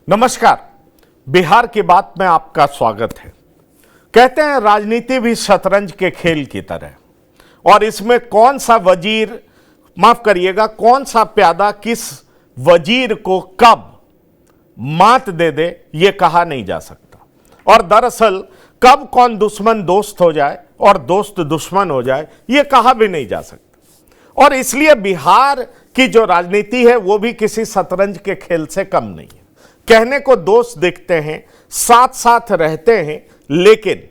नमस्कार। बिहार की बात में आपका स्वागत है। कहते हैं राजनीति भी शतरंज के खेल की तरह और इसमें कौन सा वजीर, माफ करिएगा, कौन सा प्यादा किस वजीर को कब मात दे दे ये कहा नहीं जा सकता। और दरअसल कब कौन दुश्मन दोस्त हो जाए और दोस्त दुश्मन हो जाए ये कहा भी नहीं जा सकता। और इसलिए बिहार की जो राजनीति है वो भी किसी शतरंज के खेल से कम नहीं है। कहने को दोस्त दिखते हैं, साथ साथ रहते हैं, लेकिन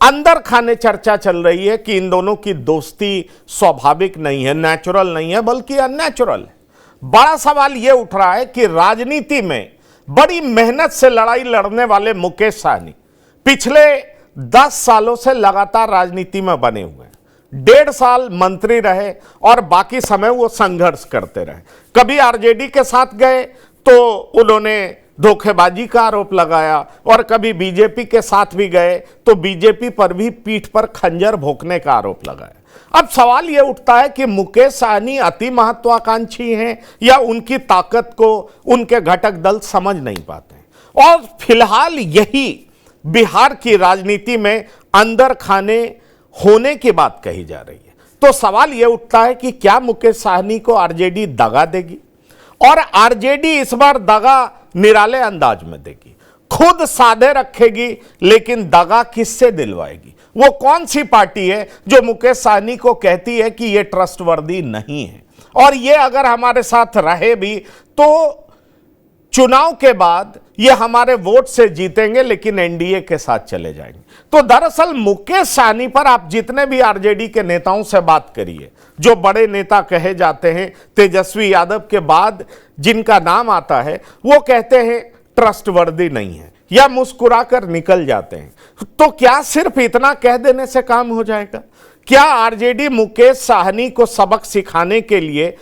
अंदर खाने चर्चा चल रही है कि इन दोनों की दोस्ती स्वाभाविक नहीं है, नेचुरल नहीं है, बल्कि अननेचुरल है। बड़ा सवाल यह उठ रहा है कि राजनीति में बड़ी मेहनत से लड़ाई लड़ने वाले मुकेश सहनी पिछले 10 सालों से लगातार राजनीति में बने हुए हैं। 1.5 साल मंत्री रहे और बाकी समय वो संघर्ष करते रहे। कभी आरजेडी के साथ गए तो उन्होंने धोखेबाजी का आरोप लगाया और कभी बीजेपी के साथ भी गए तो बीजेपी पर भी पीठ पर खंजर भोंकने का आरोप लगाया। अब सवाल यह उठता है कि मुकेश सहनी अति महत्वाकांक्षी हैं या उनकी ताकत को उनके घटक दल समझ नहीं पाते। और फिलहाल यही बिहार की राजनीति में अंदर खाने होने की बात कही जा रही है। तो सवाल यह उठता है कि क्या मुकेश सहनी को आरजेडी दगा देगी, और आरजेडी इस बार दगा निराले अंदाज में देगी, खुद साधे रखेगी, लेकिन दगा किससे दिलवाएगी? वो कौन सी पार्टी है जो मुकेश सहनी को कहती है कि ये ट्रस्टवर्दी नहीं है, और ये अगर हमारे साथ रहे भी तो चुनाव के बाद ये हमारे वोट से जीतेंगे लेकिन एनडीए के साथ चले जाएंगे। तो दरअसल मुकेश सहनी पर आप जितने भी आरजेडी के नेताओं से बात करिए, जो बड़े नेता कहे जाते हैं, तेजस्वी यादव के बाद जिनका नाम आता है, वो कहते हैं ट्रस्टवर्दी नहीं है या मुस्कुरा कर निकल जाते हैं। तो क्या सिर्फ इतना कह देने से काम हो जाएगा? क्या आरजेडी मुकेश सहनी को सबक सिखाने के लिए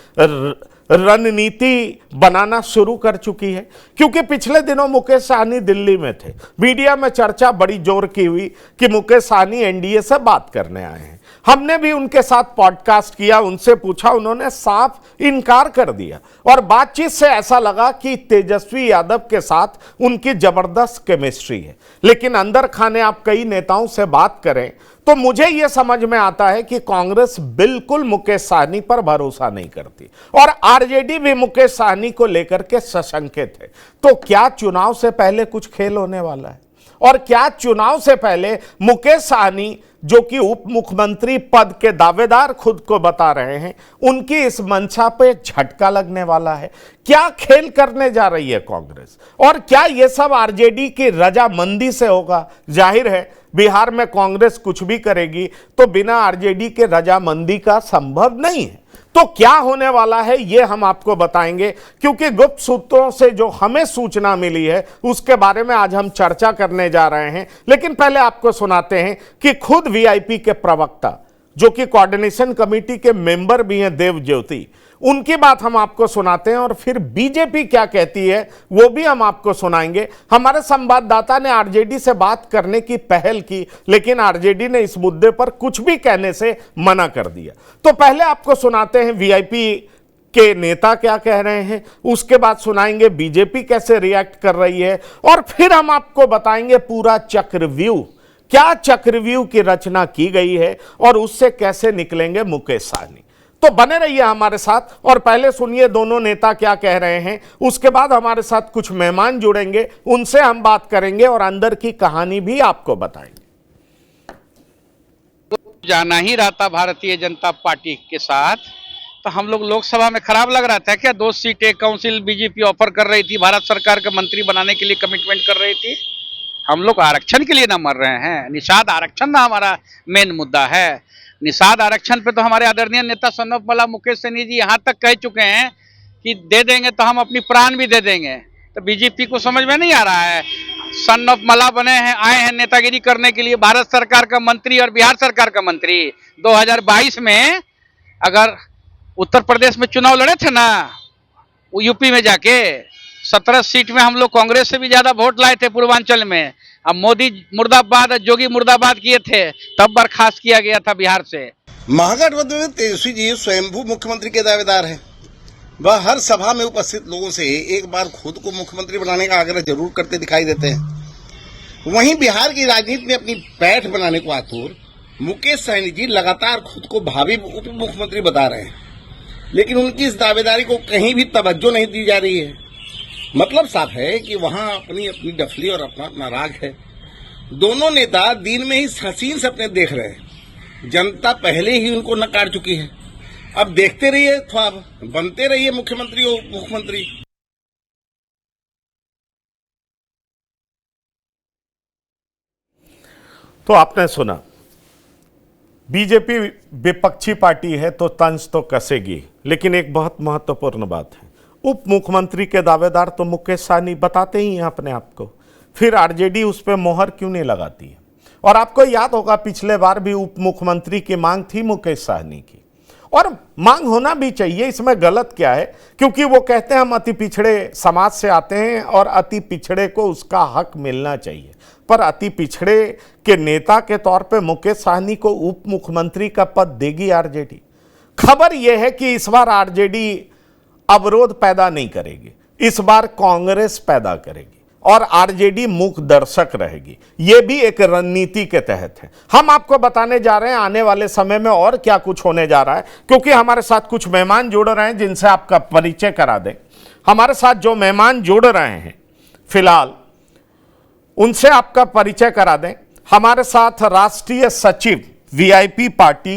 रणनीति बनाना शुरू कर चुकी है? क्योंकि पिछले दिनों मुकेश सहनी दिल्ली में थे, मीडिया में चर्चा बड़ी जोर की हुई कि मुकेश सहनी एनडीए से बात करने आए हैं। हमने भी उनके साथ पॉडकास्ट किया, उनसे पूछा, उन्होंने साफ इनकार कर दिया। और बातचीत से ऐसा लगा कि तेजस्वी यादव के साथ उनकी जबरदस्त केमिस्ट्री है। लेकिन अंदर खाने आप कई नेताओं से बात करें तो मुझे यह समझ में आता है कि कांग्रेस बिल्कुल मुकेश सहनी पर भरोसा नहीं करती और आरजेडी भी मुकेश सहनी को लेकर के सशंकित है। तो क्या चुनाव से पहले कुछ खेल होने वाला है? और क्या चुनाव से पहले मुकेश सहनी, जो कि उप मुख्यमंत्री पद के दावेदार खुद को बता रहे हैं, उनकी इस मंशा पे झटका लगने वाला है? क्या खेल करने जा रही है कांग्रेस, और क्या यह सब आरजेडी की रजामंदी से होगा? जाहिर है बिहार में कांग्रेस कुछ भी करेगी तो बिना आरजेडी के रजामंदी का संभव नहीं है। तो क्या होने वाला है ये हम आपको बताएंगे, क्योंकि गुप्त सूत्रों से जो हमें सूचना मिली है उसके बारे में आज हम चर्चा करने जा रहे हैं। लेकिन पहले आपको सुनाते हैं कि खुद वीआईपी के प्रवक्ता, जो कि कोऑर्डिनेशन कमेटी के मेंबर भी हैं, देव ज्योति, उनकी बात हम आपको सुनाते हैं और फिर बीजेपी क्या कहती है वो भी हम आपको सुनाएंगे। हमारे संवाददाता ने आरजेडी से बात करने की पहल की, लेकिन आरजेडी ने इस मुद्दे पर कुछ भी कहने से मना कर दिया। तो पहले आपको सुनाते हैं वीआईपी के नेता क्या कह रहे हैं, उसके बाद सुनाएंगे बीजेपी कैसे रिएक्ट कर रही है, और फिर हम आपको बताएंगे पूरा चक्रव्यूह, क्या चक्रव्यूह की रचना की गई है और उससे कैसे निकलेंगे मुकेश सहनी। तो बने रहिए हमारे साथ और पहले सुनिए दोनों नेता क्या कह रहे हैं। उसके बाद हमारे साथ कुछ मेहमान जुड़ेंगे, उनसे हम बात करेंगे और अंदर की कहानी भी आपको बताएंगे। जाना ही रहा था भारतीय जनता पार्टी के साथ, तो हम लोग लोकसभा में खराब लग रहा था क्या? 2 सीटें काउंसिल बीजेपी ऑफर कर रही थी, भारत सरकार के मंत्री बनाने के लिए कमिटमेंट कर रही थी। हम लोग आरक्षण के लिए ना मर रहे हैं, निषाद आरक्षण ना हमारा मेन मुद्दा है। निषाद आरक्षण पे तो हमारे आदरणीय नेता सन ऑफ मला मुकेश सहनी जी यहाँ तक कह चुके हैं कि दे देंगे तो हम अपनी प्राण भी दे देंगे। तो बीजेपी को समझ में नहीं आ रहा है, सन ऑफ मला बने हैं, आए हैं नेतागिरी करने के लिए, भारत सरकार का मंत्री और बिहार सरकार का मंत्री। 2022 में अगर उत्तर प्रदेश में चुनाव लड़े थे ना, वो यूपी में जाके 17 सीट में हम लोग कांग्रेस से भी ज्यादा वोट लाए थे पूर्वांचल में। अब मोदी मुर्दाबाद, जोगी मुर्दाबाद किए थे, तब बर्खास्त किया गया था बिहार से। महागठबंधन में तेजस्वी जी स्वयंभू मुख्यमंत्री के दावेदार हैं। वह हर सभा में उपस्थित लोगों से एक बार खुद को मुख्यमंत्री बनाने का आग्रह जरूर करते दिखाई देते हैं। वहीं बिहार की राजनीति में अपनी पैठ बनाने को आतुर मुकेश सहनी जी लगातार खुद को भावी उप मुख्यमंत्री बता रहे हैं, लेकिन उनकी इस दावेदारी को कहीं भी तवज्जो नहीं दी जा रही है। मतलब साफ है कि वहां अपनी अपनी डफली और अपना अपना राग है। दोनों नेता दिन में ही हसीन सपने देख रहे हैं। जनता पहले ही उनको नकार चुकी है। अब देखते रहिए, ख्वाब बनते रहिए मुख्यमंत्री और उप मुख्यमंत्री। तो आपने सुना, बीजेपी विपक्षी पार्टी है तो तंज तो कसेगी, लेकिन एक बहुत महत्वपूर्ण बात है, उप मुख्यमंत्री के दावेदार तो मुकेश सहनी बताते ही हैं अपने आप को, फिर आरजेडी उस पर मोहर क्यों नहीं लगाती है? और आपको याद होगा पिछले बार भी उप मुख्यमंत्री की मांग थी मुकेश सहनी की, और मांग होना भी चाहिए, इसमें गलत क्या है? क्योंकि वो कहते हैं हम अति पिछड़े समाज से आते हैं और अति पिछड़े को उसका हक मिलना चाहिए। पर अति पिछड़े के नेता के तौर पे मुकेश सहनी को उप मुख्यमंत्री का पद देगी आरजेडी? खबर यह है कि इस बार आरजेडी अवरोध पैदा नहीं करेगी, इस बार कांग्रेस पैदा करेगी और आरजेडी मूक दर्शक रहेगी। यह भी एक रणनीति के तहत है। हम आपको बताने जा रहे हैं आने वाले समय में और क्या कुछ होने जा रहा है, क्योंकि हमारे साथ कुछ मेहमान जुड़ रहे हैं जिनसे आपका परिचय करा दें। हमारे साथ जो मेहमान जुड़ रहे हैं फिलहाल उनसे आपका परिचय करा दें। हमारे साथ राष्ट्रीय सचिव वीआईपी पार्टी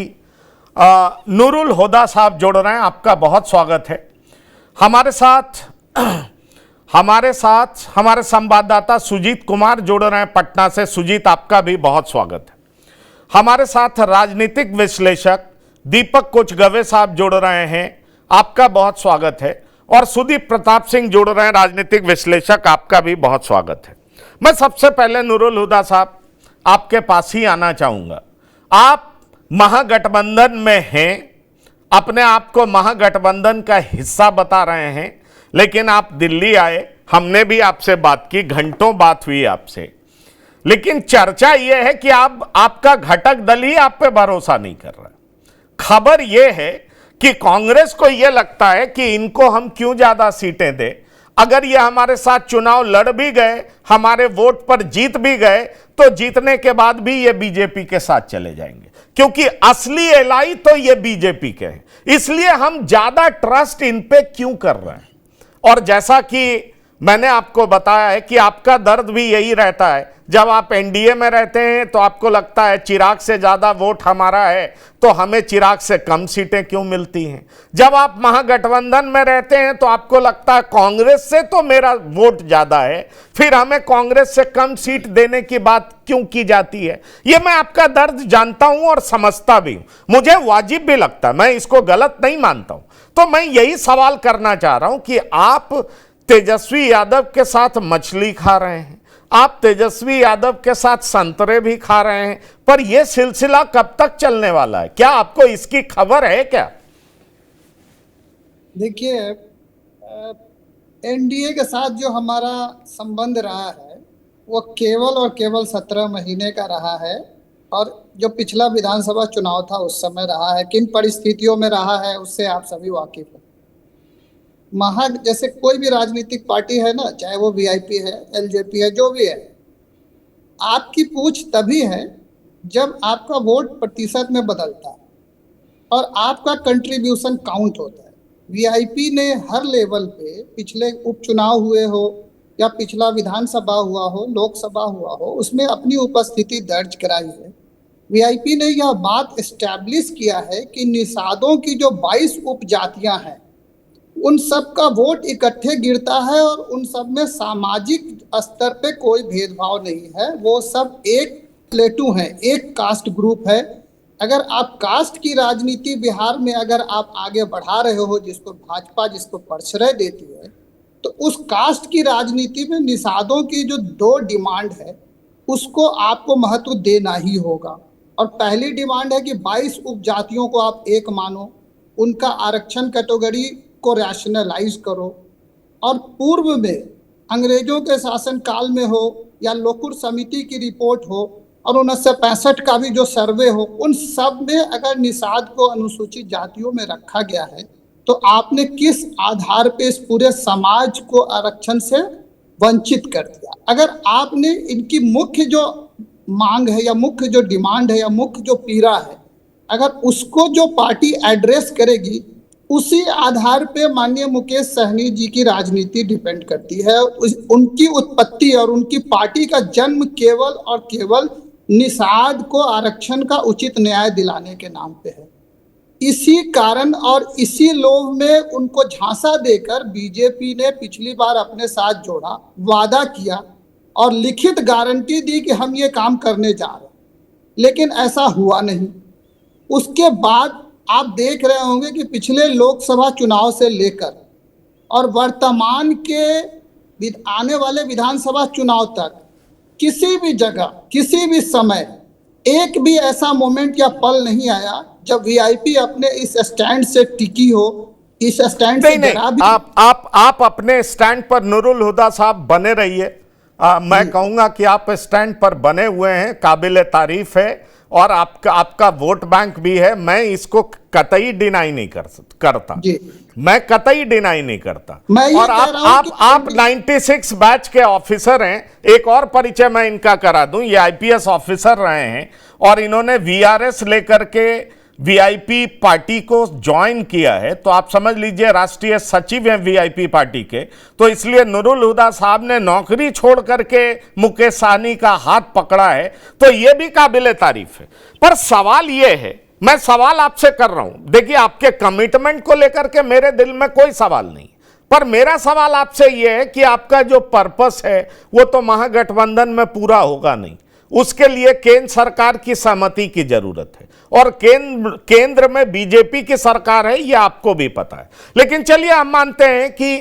नूरुल हुदा साहब जुड़ रहे हैं, आपका बहुत स्वागत है। हमारे साथ हमारे संवाददाता सुजीत कुमार जुड़ रहे हैं पटना से। सुजीत, आपका भी बहुत स्वागत है। हमारे साथ राजनीतिक विश्लेषक दीपक कुचगवे साहब जुड़ रहे हैं, आपका बहुत स्वागत है। और सुदीप प्रताप सिंह जुड़ रहे हैं, राजनीतिक विश्लेषक, आपका भी बहुत स्वागत है। मैं सबसे पहले नूरुल हुदा साहब आपके पास ही आना चाहूंगा। आप महागठबंधन में हैं, अपने आप को महागठबंधन का हिस्सा बता रहे हैं, लेकिन आप दिल्ली आए, हमने भी आपसे बात की, घंटों बात हुई आपसे, लेकिन चर्चा यह है कि आपका घटक दल ही आप पे भरोसा नहीं कर रहा। खबर यह है कि कांग्रेस को यह लगता है कि इनको हम क्यों ज्यादा सीटें दें, अगर ये हमारे साथ चुनाव लड़ भी गए, हमारे वोट पर जीत भी गए, तो जीतने के बाद भी ये बीजेपी के साथ चले जाएंगे, क्योंकि असली एलाई तो ये बीजेपी के हैं। इसलिए हम ज्यादा ट्रस्ट इन पे क्यों कर रहे हैं? और जैसा कि मैंने आपको बताया है कि आपका दर्द भी यही रहता है, जब आप एनडीए में रहते हैं तो आपको लगता है चिराग से ज्यादा वोट हमारा है, तो हमें चिराग से कम सीटें क्यों मिलती हैं। जब आप महागठबंधन में रहते हैं तो आपको लगता है कांग्रेस से तो मेरा वोट ज्यादा है, फिर हमें कांग्रेस से कम सीट देने की बात क्यों की जाती है। ये मैं आपका दर्द जानता हूं और समझता भी हूं, मुझे वाजिब भी लगता है, मैं इसको गलत नहीं मानता हूं। तो मैं यही सवाल करना चाह रहा हूं कि आप तेजस्वी यादव के साथ मछली खा रहे हैं, आप तेजस्वी यादव के साथ संतरे भी खा रहे हैं, पर यह सिलसिला कब तक चलने वाला है? क्या आपको इसकी खबर है क्या? देखिए, एनडीए के साथ जो हमारा संबंध रहा है वो केवल और केवल 17 महीने का रहा है, और जो पिछला विधानसभा चुनाव था उस समय रहा है। किन परिस्थितियों में रहा है उससे आप सभी वाकिफ हैं। जैसे कोई भी राजनीतिक पार्टी है ना, चाहे वो वीआईपी है, एलजेपी है, जो भी है, आपकी पूछ तभी है जब आपका वोट प्रतिशत में बदलता है और आपका कंट्रीब्यूशन काउंट होता है। वीआईपी ने हर लेवल पे, पिछले उपचुनाव हुए हो या पिछला विधानसभा हुआ हो, लोकसभा हुआ हो, उसमें अपनी उपस्थिति दर्ज कराई है। वीआईपी ने यह बात एस्टैब्लिश किया है कि निषादों की जो 22 उपजातियां हैं उन सब का वोट इकट्ठे गिरता है और उन सब में सामाजिक स्तर पे कोई भेदभाव नहीं है। वो सब एक प्लेटू हैं, एक कास्ट ग्रुप है। अगर आप कास्ट की राजनीति बिहार में अगर आप आगे बढ़ा रहे हो, जिसको भाजपा जिसको प्रश्रय देती है, तो उस कास्ट की राजनीति में निषादों की जो 2 डिमांड है उसको आपको महत्व देना ही होगा। और पहली डिमांड है कि 22 उपजातियों को आप एक मानो, उनका आरक्षण कैटेगरी को रैशनलाइज करो। और पूर्व में अंग्रेजों के शासन काल में हो या लोकुर समिति की रिपोर्ट हो और 1965 का भी जो सर्वे हो, उन सब में अगर निषाद को अनुसूचित जातियों में रखा गया है तो आपने किस आधार पे इस पूरे समाज को आरक्षण से वंचित कर दिया? अगर आपने इनकी मुख्य जो मांग है या मुख्य जो डिमांड है या मुख्य जो पीड़ा है, अगर उसको जो पार्टी एड्रेस करेगी, उसी आधार पे माननीय मुकेश सहनी जी की राजनीति डिपेंड करती है। उनकी उत्पत्ति और उनकी पार्टी का जन्म केवल और केवल निषाद को आरक्षण का उचित न्याय दिलाने के नाम पे है। इसी कारण और इसी लोभ में उनको झांसा देकर बीजेपी ने पिछली बार अपने साथ जोड़ा, वादा किया और लिखित गारंटी दी कि हम ये काम करने जा रहे हैं, लेकिन ऐसा हुआ नहीं। उसके बाद आप देख रहे होंगे कि पिछले लोकसभा चुनाव से लेकर और वर्तमान के आने वाले विधानसभा चुनाव तक किसी भी जगह किसी भी समय एक भी ऐसा मोमेंट या पल नहीं आया जब वीआईपी अपने इस स्टैंड से टिकी हो, इस स्टैंड से नहीं, आप अपने स्टैंड पर नूरुल हुदा साहब बने रहिए। मैं कहूंगा कि आप स्टैंड पर बने हुए हैं, काबिल तारीफ है और आपका वोट बैंक भी है। मैं इसको कतई डिनाई नहीं करता जी। मैं कतई डिनाई नहीं करता। और आप 96 बैच के ऑफिसर हैं। एक और परिचय मैं इनका करा दूं, ये आईपीएस ऑफिसर रहे हैं और इन्होंने वीआरएस लेकर के वीआईपी पार्टी को ज्वाइन किया है। तो आप समझ लीजिए राष्ट्रीय सचिव हैं वीआईपी पार्टी के। तो इसलिए नूरुल हुदा साहब ने नौकरी छोड़ करके मुकेश सहनी का हाथ पकड़ा है, तो यह भी काबिले तारीफ है। पर सवाल यह है, मैं सवाल आपसे कर रहा हूं, देखिए आपके कमिटमेंट को लेकर के मेरे दिल में कोई सवाल नहीं, पर मेरा सवाल आपसे यह है कि आपका जो पर्पस है वो तो महागठबंधन में पूरा होगा नहीं। उसके लिए केंद्र सरकार की सहमति की जरूरत है और केंद्र में बीजेपी की सरकार है, यह आपको भी पता है। लेकिन चलिए हम मानते हैं कि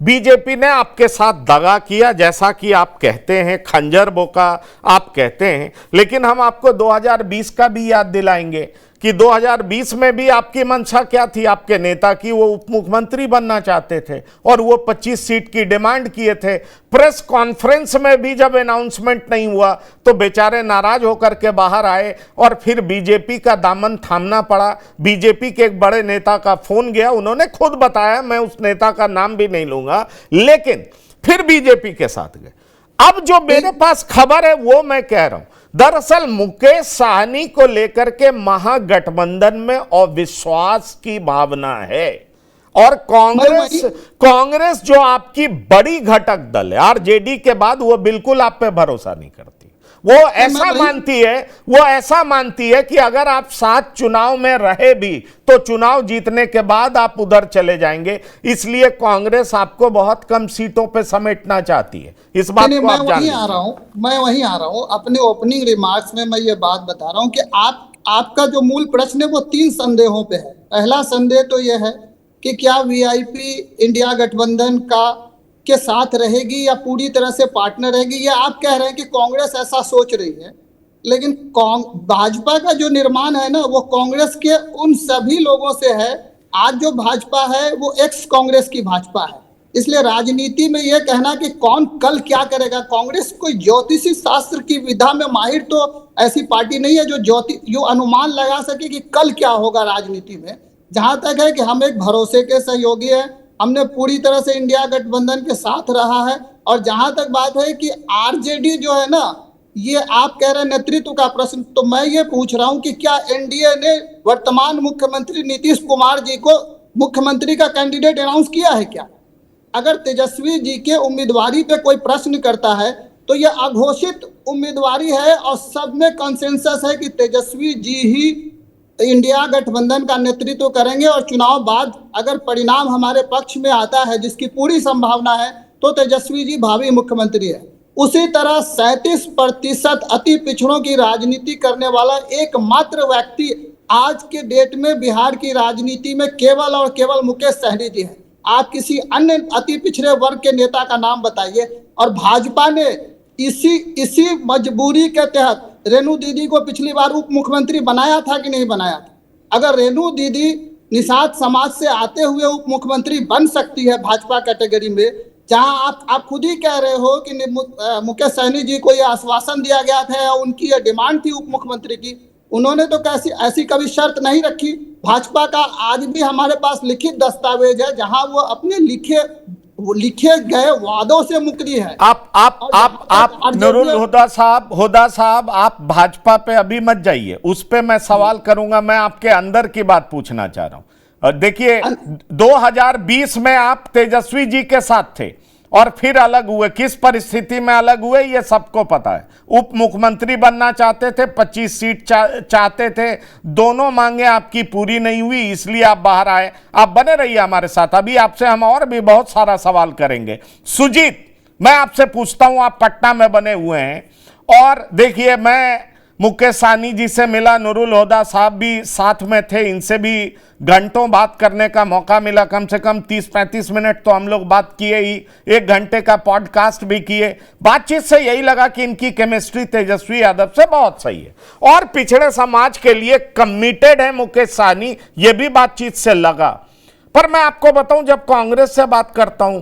बीजेपी ने आपके साथ दगा किया, जैसा कि आप कहते हैं, खंजर बोका आप कहते हैं। लेकिन हम आपको 2020 का भी याद दिलाएंगे कि 2020 में भी आपकी मंशा क्या थी आपके नेता की? वो उप मुख्यमंत्री बनना चाहते थे और वो 25 सीट की डिमांड किए थे। प्रेस कॉन्फ्रेंस में भी जब अनाउंसमेंट नहीं हुआ तो बेचारे नाराज होकर के बाहर आए और फिर बीजेपी का दामन थामना पड़ा। बीजेपी के एक बड़े नेता का फोन गया, उन्होंने खुद बताया, मैं उस नेता का नाम भी नहीं लूंगा, लेकिन फिर बीजेपी के साथ गए। अब जो मेरे पास खबर है वो मैं कह रहा हूं, दरअसल मुकेश सहनी को लेकर के महागठबंधन में अविश्वास की भावना है और कांग्रेस जो आपकी बड़ी घटक दल है आरजेडी के बाद, वो बिल्कुल आप पे भरोसा नहीं करती। वो ऐसा मानती है कि अगर आप साथ चुनाव में रहे भी तो चुनाव जीतने के बाद आप उधर चले जाएंगे। इसलिए कांग्रेस आपको बहुत कम सीटों पे समेटना चाहती है। इस बात को आप जान मैं वहीं आ रहा हूं। अपने ओपनिंग रिमार्क्स में मैं ये बात बता रहा हूं कि आपका जो मूल प्रश्न है वो 3 संदेहों पे है। पहला संदेह तो यह है कि क्या वीआईपी इंडिया गठबंधन के साथ रहेगी या पूरी तरह से पार्टनर रहेगी। या आप कह रहे हैं कि कांग्रेस ऐसा सोच रही है, लेकिन भाजपा का जो निर्माण है ना, वो कांग्रेस के उन सभी लोगों से है। आज जो भाजपा है वो एक्स कांग्रेस की भाजपा है। इसलिए राजनीति में यह कहना कि कौन कल क्या करेगा, कांग्रेस कोई ज्योतिषी शास्त्र की विधा में माहिर तो ऐसी पार्टी नहीं है जो अनुमान लगा सके कि कल क्या होगा राजनीति में। जहां तक है कि हम एक भरोसे के सहयोगी हैं, हमने पूरी तरह से इंडिया गठबंधन के साथ रहा है। और जहां तक बात है कि आरजेडी जो है ना, ये आप कह रहे हैं नेतृत्व का प्रश्न, तो मैं ये पूछ रहा हूं कि क्या एनडीए ने वर्तमान मुख्यमंत्री नीतीश कुमार जी को मुख्यमंत्री का कैंडिडेट अनाउंस किया है क्या? अगर तेजस्वी जी के उम्मीदवारी पे कोई प्रश्न करता है तो ये अघोषित उम्मीदवारी है और सब में कंसेंसस है कि तेजस्वी जी ही इंडिया गठबंधन का नेतृत्व करेंगे और चुनाव बाद अगर परिणाम हमारे पक्ष में आता है, जिसकी पूरी संभावना है, तो तेजस्वी जी भावी मुख्यमंत्री है। उसी तरह 37% अति पिछड़ों की राजनीति करने वाला एकमात्र व्यक्ति आज के डेट में बिहार की राजनीति में केवल और केवल मुकेश सहनी जी है। आप किसी अन्य अति पिछड़े वर्ग के नेता का नाम बताइए। और भाजपा ने इसी मजबूरी के तहत रेणु दीदी को पिछली बार उप मुख्यमंत्री बनाया था कि नहीं बनाया था? अगर रेणु दीदी निषाद समाज से आते हुए उप मुख्यमंत्री बन सकती है भाजपा कैटेगरी में, जहां आप खुद ही कह रहे हो कि मुकेश सहनी जी को यह आश्वासन दिया गया था या उनकी यह डिमांड थी उप मुख्यमंत्री की, उन्होंने तो कैसी ऐसी कभी शर्त नहीं रखी। भाजपा का आज भी हमारे पास लिखित दस्तावेज है जहां वो लिखे गए वादों से मुकरी है। और जहां तक आप आरजेडी, हुदा साहब, आप भाजपा पे अभी मत जाइए, उस पे मैं सवाल करूंगा। मैं आपके अंदर की बात पूछना चाह रहा हूं। देखिए, 2020 में आप तेजस्वी जी के साथ थे और फिर अलग हुए। किस परिस्थिति में अलग हुए ये सबको पता है। उप मुख्यमंत्री बनना चाहते थे, 25 सीट चाहते थे, दोनों मांगे आपकी पूरी नहीं हुई, इसलिए आप बाहर आए। आप बने रहिए हमारे साथ, अभी आपसे हम और भी बहुत सारा सवाल करेंगे। सुजीत, मैं आपसे पूछता हूं, आप पटना में बने हुए हैं और देखिए, मैं मुकेश सहनी जी से मिला, नूरुल हुदा साहब भी साथ में थे, इनसे भी घंटों बात करने का मौका मिला। कम से कम 30-35 मिनट तो हम लोग बात किए ही, 1 घंटे का पॉडकास्ट भी किए। बातचीत से यही लगा कि इनकी केमिस्ट्री तेजस्वी यादव से बहुत सही है और पिछड़े समाज के लिए कमिटेड है मुकेश सहनी, यह भी बातचीत से लगा। पर मैं आपको बताऊं, जब कांग्रेस से बात करता हूं,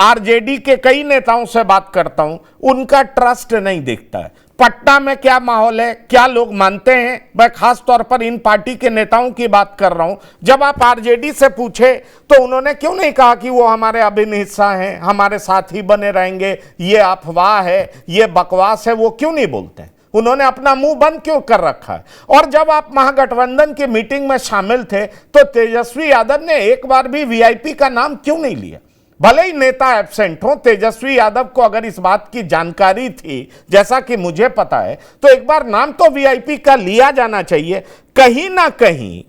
आरजेडी के कई नेताओं से बात करता हूं, उनका ट्रस्ट नहीं दिखता है। पटना में क्या माहौल है, क्या लोग मानते हैं? मैं खास तौर पर इन पार्टी के नेताओं की बात कर रहा हूं। जब आप आरजेडी से पूछे तो उन्होंने क्यों नहीं कहा कि वो हमारे अभिन्न हिस्सा हैं, हमारे साथ ही बने रहेंगे, ये अफवाह है, ये बकवास है? वो क्यों नहीं बोलते हैं? उन्होंने अपना मुंह बंद क्यों कर रखा है? और जब आप महागठबंधन की मीटिंग में शामिल थे तो तेजस्वी यादव ने एक बार भी वीआईपी का नाम क्यों नहीं लिया? भले ही नेता एब्सेंट हो, तेजस्वी यादव को अगर इस बात की जानकारी थी, जैसा कि मुझे पता है, तो एक बार नाम तो वीआईपी का लिया जाना चाहिए। कहीं ना कहीं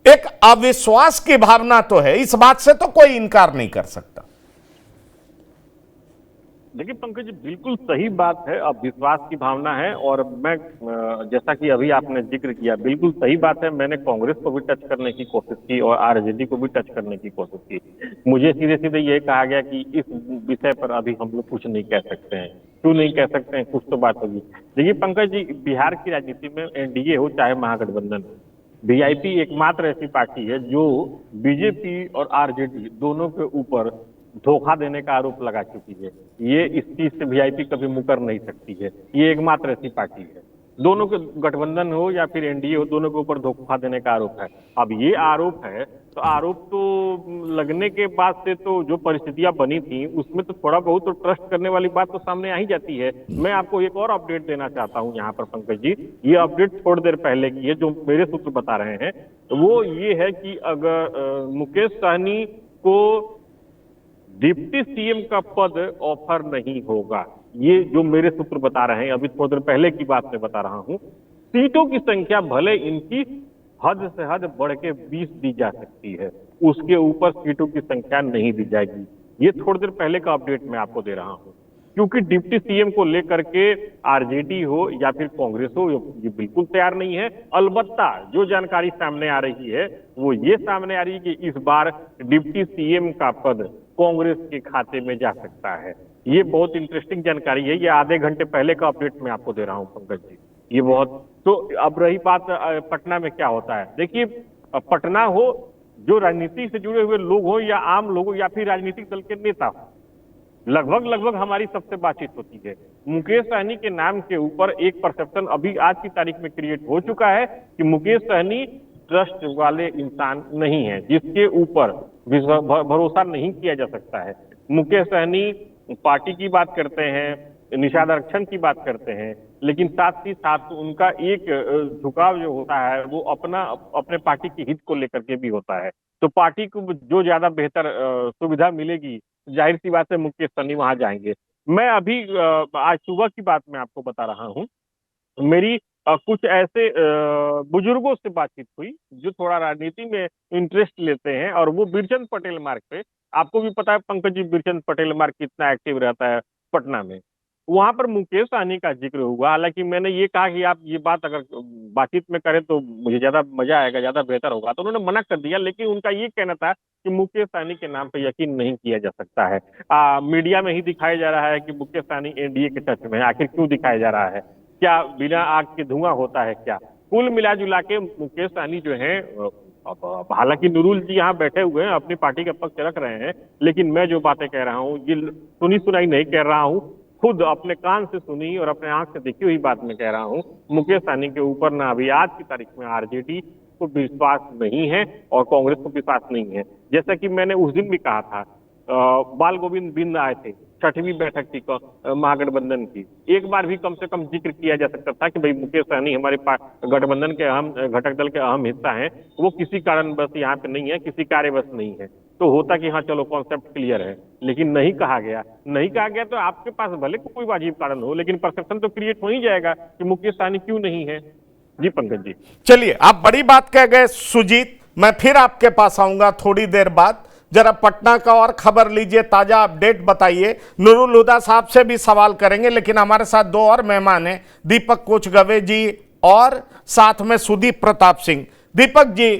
एक अविश्वास की भावना तो है, इस बात से तो कोई इनकार नहीं कर सकता। देखिए पंकज जी, बिल्कुल सही बात है। अब विश्वास की भावना है और मैं जैसा कि अभी आपने जिक्र किया, बिल्कुल सही बात है। मैंने कांग्रेस को भी टच करने की कोशिश की और आरजेडी को भी टच करने की कोशिश की। मुझे सीधे सीधे ये कहा गया कि इस विषय पर अभी हम लोग कुछ नहीं कह सकते हैं। क्यों नहीं कह सकते हैं? कुछ तो बात होगी। देखिए पंकज जी, बिहार की राजनीति में एनडीए हो चाहे महागठबंधन, वीआईपी एकमात्र ऐसी पार्टी है जो बीजेपी और आरजेडी दोनों के ऊपर धोखा देने का आरोप लगा चुकी है। ये इस चीज से वीआईपी कभी मुकर नहीं सकती है। ये एकमात्र ऐसी पार्टी है। दोनों के गठबंधन हो या फिर एनडीए हो, दोनों के ऊपर धोखा देने का आरोप है। अब ये आरोप है तो आरोप तो लगने के बाद से तो जो परिस्थितियां बनी थी उसमें तो थोड़ा बहुत तो ट्रस्ट करने वाली बात तो सामने आ ही जाती है। मैं आपको एक और अपडेट देना चाहता हूं यहाँ पर पंकज जी। ये अपडेट थोड़ी देर पहले की है, जो मेरे सूत्र बता रहे हैं वो ये है कि अगर मुकेश सहनी को डिप्टी सीएम का पद ऑफर नहीं होगा, ये जो मेरे सूत्र बता रहे हैं, अभी थोड़ी देर पहले की बात मैं बता रहा हूं, सीटों की संख्या भले इनकी हद से हद बढ़ के 20 दी जा सकती है, उसके ऊपर सीटों की संख्या नहीं दी जाएगी। ये थोड़ी देर पहले का अपडेट मैं आपको दे रहा हूं, क्योंकि डिप्टी सीएम को लेकर के आरजेडी हो या फिर कांग्रेस हो ये बिल्कुल तैयार नहीं है। अलबत्ता जो जानकारी सामने आ रही है वो ये सामने आ रही है कि इस बार डिप्टी सीएम का पद कांग्रेस के खाते में जा सकता है। ये बहुत इंटरेस्टिंग जानकारी है। ये आधे घंटे पहले का अपडेट मैं आपको दे रहा हूं पंकज जी। ये बहुत तो अब रही बात पटना में क्या होता है। देखिए, पटना हो, जो राजनीति से जुड़े हुए लोग हो या आम लोग हो या फिर राजनीतिक दल के नेता हो, लगभग हमारी सबसे बातचीत होती है। मुकेश सहनी के नाम के ऊपर एक परसेप्शन अभी आज की तारीख में क्रिएट हो चुका है कि मुकेश सहनी ट्रस्ट वाले इंसान नहीं है, जिसके ऊपर भरोसा नहीं किया जा सकता है। मुकेश सहनी पार्टी की बात करते हैं, निषाद आरक्षण की बात करते हैं, लेकिन साथ ही साथ उनका एक झुकाव जो होता है वो अपने पार्टी के हित को लेकर के भी होता है। तो पार्टी को जो ज्यादा बेहतर सुविधा मिलेगी, जाहिर सी बात है मुकेश सहनी वहां जाएंगे। मैं अभी आज सुबह की बात मैं आपको बता रहा हूँ। मेरी कुछ ऐसे बुजुर्गों से बातचीत हुई जो थोड़ा राजनीति में इंटरेस्ट लेते हैं, और वो बिरचंद पटेल मार्ग पे, आपको भी पता है पंकज जी बिरचंद पटेल मार्ग कितना एक्टिव रहता है पटना में, वहां पर मुकेश सहनी का जिक्र हुआ। हालांकि मैंने ये कहा कि आप ये बात अगर बातचीत में करें तो मुझे ज्यादा मजा आएगा, ज्यादा बेहतर होगा, तो उन्होंने मना कर दिया। लेकिन उनका ये कहना था कि मुकेश सहनी के नाम पर यकीन नहीं किया जा सकता है। मीडिया में ही दिखाया जा रहा है कि मुकेश सहनी एनडीए के टच में है। आखिर क्यों दिखाया जा रहा है? क्या बिना आग के धुआं होता है क्या? कुल मिला जुला के मुकेश सहनी जो है, हालांकि नूरुल जी यहाँ बैठे हुए हैं, अपनी पार्टी का पक्ष रख रहे हैं, लेकिन मैं जो बातें कह रहा हूँ ये सुनी सुनाई नहीं कह रहा हूँ। खुद अपने कान से सुनी और अपने आंख से देखी हुई बात मैं कह रहा हूँ। मुकेश सहनी के ऊपर ना अभी आज की तारीख में आरजेडी को विश्वास नहीं है और कांग्रेस को विश्वास नहीं है। जैसा कि मैंने उस दिन भी कहा था, बाल गोविंद बिंद आए थे, 6वीं बैठक थी महागठबंधन की, एक बार भी कम से कम जिक्र किया जा सकता था कि भाई मुकेश सहनी हमारे गठबंधन के अहम घटक दल के अहम हिस्सा हैं, वो किसी कारण बस यहाँ पे नहीं है, किसी कार्यवश नहीं है, तो होता कि हाँ चलो कॉन्सेप्ट क्लियर है। लेकिन नहीं कहा गया, नहीं कहा गया तो आपके पास भले कोई वाजिब कारण हो, लेकिन परसेप्शन तो क्रिएट हो ही जाएगा कि मुकेश सहनी क्यों नहीं है। जी पंकज जी, चलिए, आप बड़ी बात कह गए सुजीत, मैं फिर आपके पास आऊंगा थोड़ी देर बाद। जरा पटना का और खबर लीजिए, ताजा अपडेट बताइए। नूरुल हुदा साहब से भी सवाल करेंगे, लेकिन हमारे साथ दो और मेहमान हैं, दीपक कोचगवे जी और साथ में सुदीप प्रताप सिंह। दीपक जी,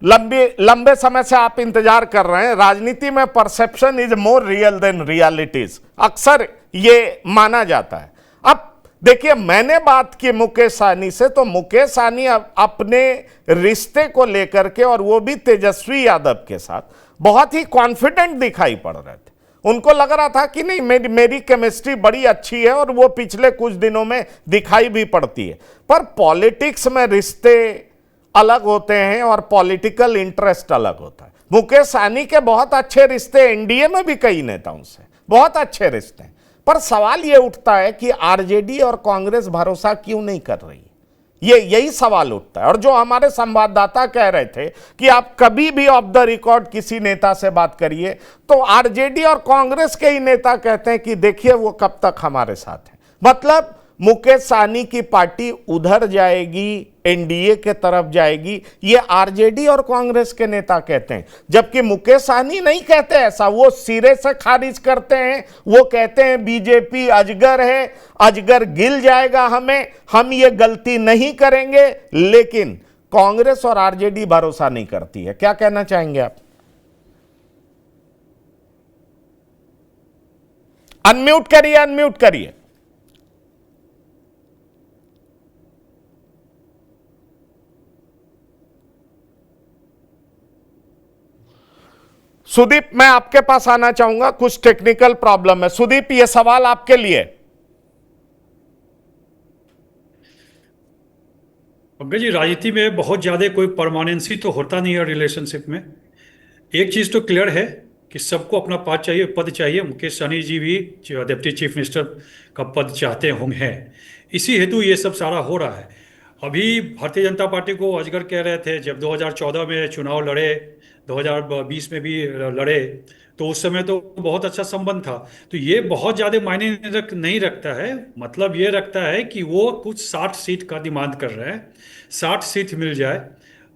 लंबे समय से आप इंतजार कर रहे हैं। राजनीति में perception is more real than realities, अक्सर ये माना जाता है। अब देखिए, मैंने बात की मुकेश सहनी से, तो मुकेश सहनी अपने रिश्ते को लेकर के, और वो भी तेजस्वी यादव के साथ, बहुत ही कॉन्फिडेंट दिखाई पड़ रहे थे। उनको लग रहा था कि नहीं, मेरी केमिस्ट्री बड़ी अच्छी है, और वो पिछले कुछ दिनों में दिखाई भी पड़ती है। पर पॉलिटिक्स में रिश्ते अलग होते हैं और पॉलिटिकल इंटरेस्ट अलग होता है। मुकेश सहनी के बहुत अच्छे रिश्ते एनडीए में भी कई नेताओं से, बहुत अच्छे रिश्ते हैं। पर सवाल यह उठता है कि आरजेडी और कांग्रेस भरोसा क्यों नहीं कर रही? यही सवाल उठता है। और जो हमारे संवाददाता कह रहे थे कि आप कभी भी ऑफ द रिकॉर्ड किसी नेता से बात करिए, तो आरजेडी और कांग्रेस के ही नेता कहते हैं कि देखिए वो कब तक हमारे साथ है। मतलब मुकेश सहनी की पार्टी उधर जाएगी, एनडीए के तरफ जाएगी, ये आरजेडी और कांग्रेस के नेता कहते हैं। जबकि मुकेश सहनी नहीं कहते ऐसा, वो सिरे से खारिज करते हैं। वो कहते हैं बीजेपी अजगर है, अजगर गिल जाएगा हमें, हम ये गलती नहीं करेंगे। लेकिन कांग्रेस और आरजेडी भरोसा नहीं करती है। क्या कहना चाहेंगे आप? अनम्यूट करिए, अनम्यूट करिए। सुदीप, मैं आपके पास आना चाहूंगा, कुछ टेक्निकल प्रॉब्लम है। सुदीप, ये सवाल आपके लिए। पंकज जी, राजनीति में बहुत ज़्यादा कोई परमानेंसी तो होता नहीं है रिलेशनशिप में। एक चीज़ तो क्लियर है कि सबको अपना पद चाहिए। मुकेश सहनी जी भी डिप्टी चीफ मिनिस्टर का पद चाहते होंगे, इसी हेतु ये सब सारा हो रहा है। अभी भारतीय जनता पार्टी को अजगर कह रहे थे, जब 2014 में चुनाव लड़े, 2020 में भी लड़े, तो उस समय तो बहुत अच्छा संबंध था। तो ये बहुत ज़्यादा मायने नहीं रखता है। मतलब ये रखता है कि वो कुछ 60 सीट का डिमांड कर रहे हैं, 60 सीट मिल जाए,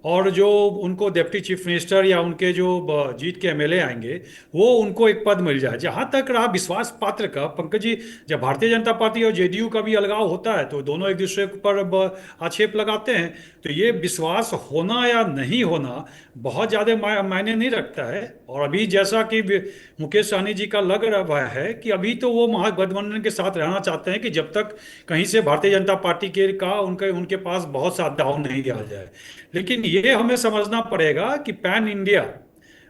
और जो उनको डिप्टी चीफ मिनिस्टर या उनके जो जीत के एमएलए आएंगे वो उनको एक पद मिल जाए। जहाँ तक रहा विश्वास पात्र का, पंकज जी, जब भारतीय जनता पार्टी और जेडीयू का भी अलगाव होता है तो दोनों एक दूसरे पर आक्षेप लगाते हैं। तो ये विश्वास होना या नहीं होना बहुत ज़्यादा मायने नहीं रखता है। और अभी जैसा कि मुकेश सहनी जी का लग रहा है कि अभी तो वो महागठबंधन के साथ रहना चाहते हैं कि जब तक कहीं से भारतीय जनता पार्टी का उनके पास बहुत सा दाव नहीं आ जाए। लेकिन ये हमें समझना पड़ेगा कि पैन इंडिया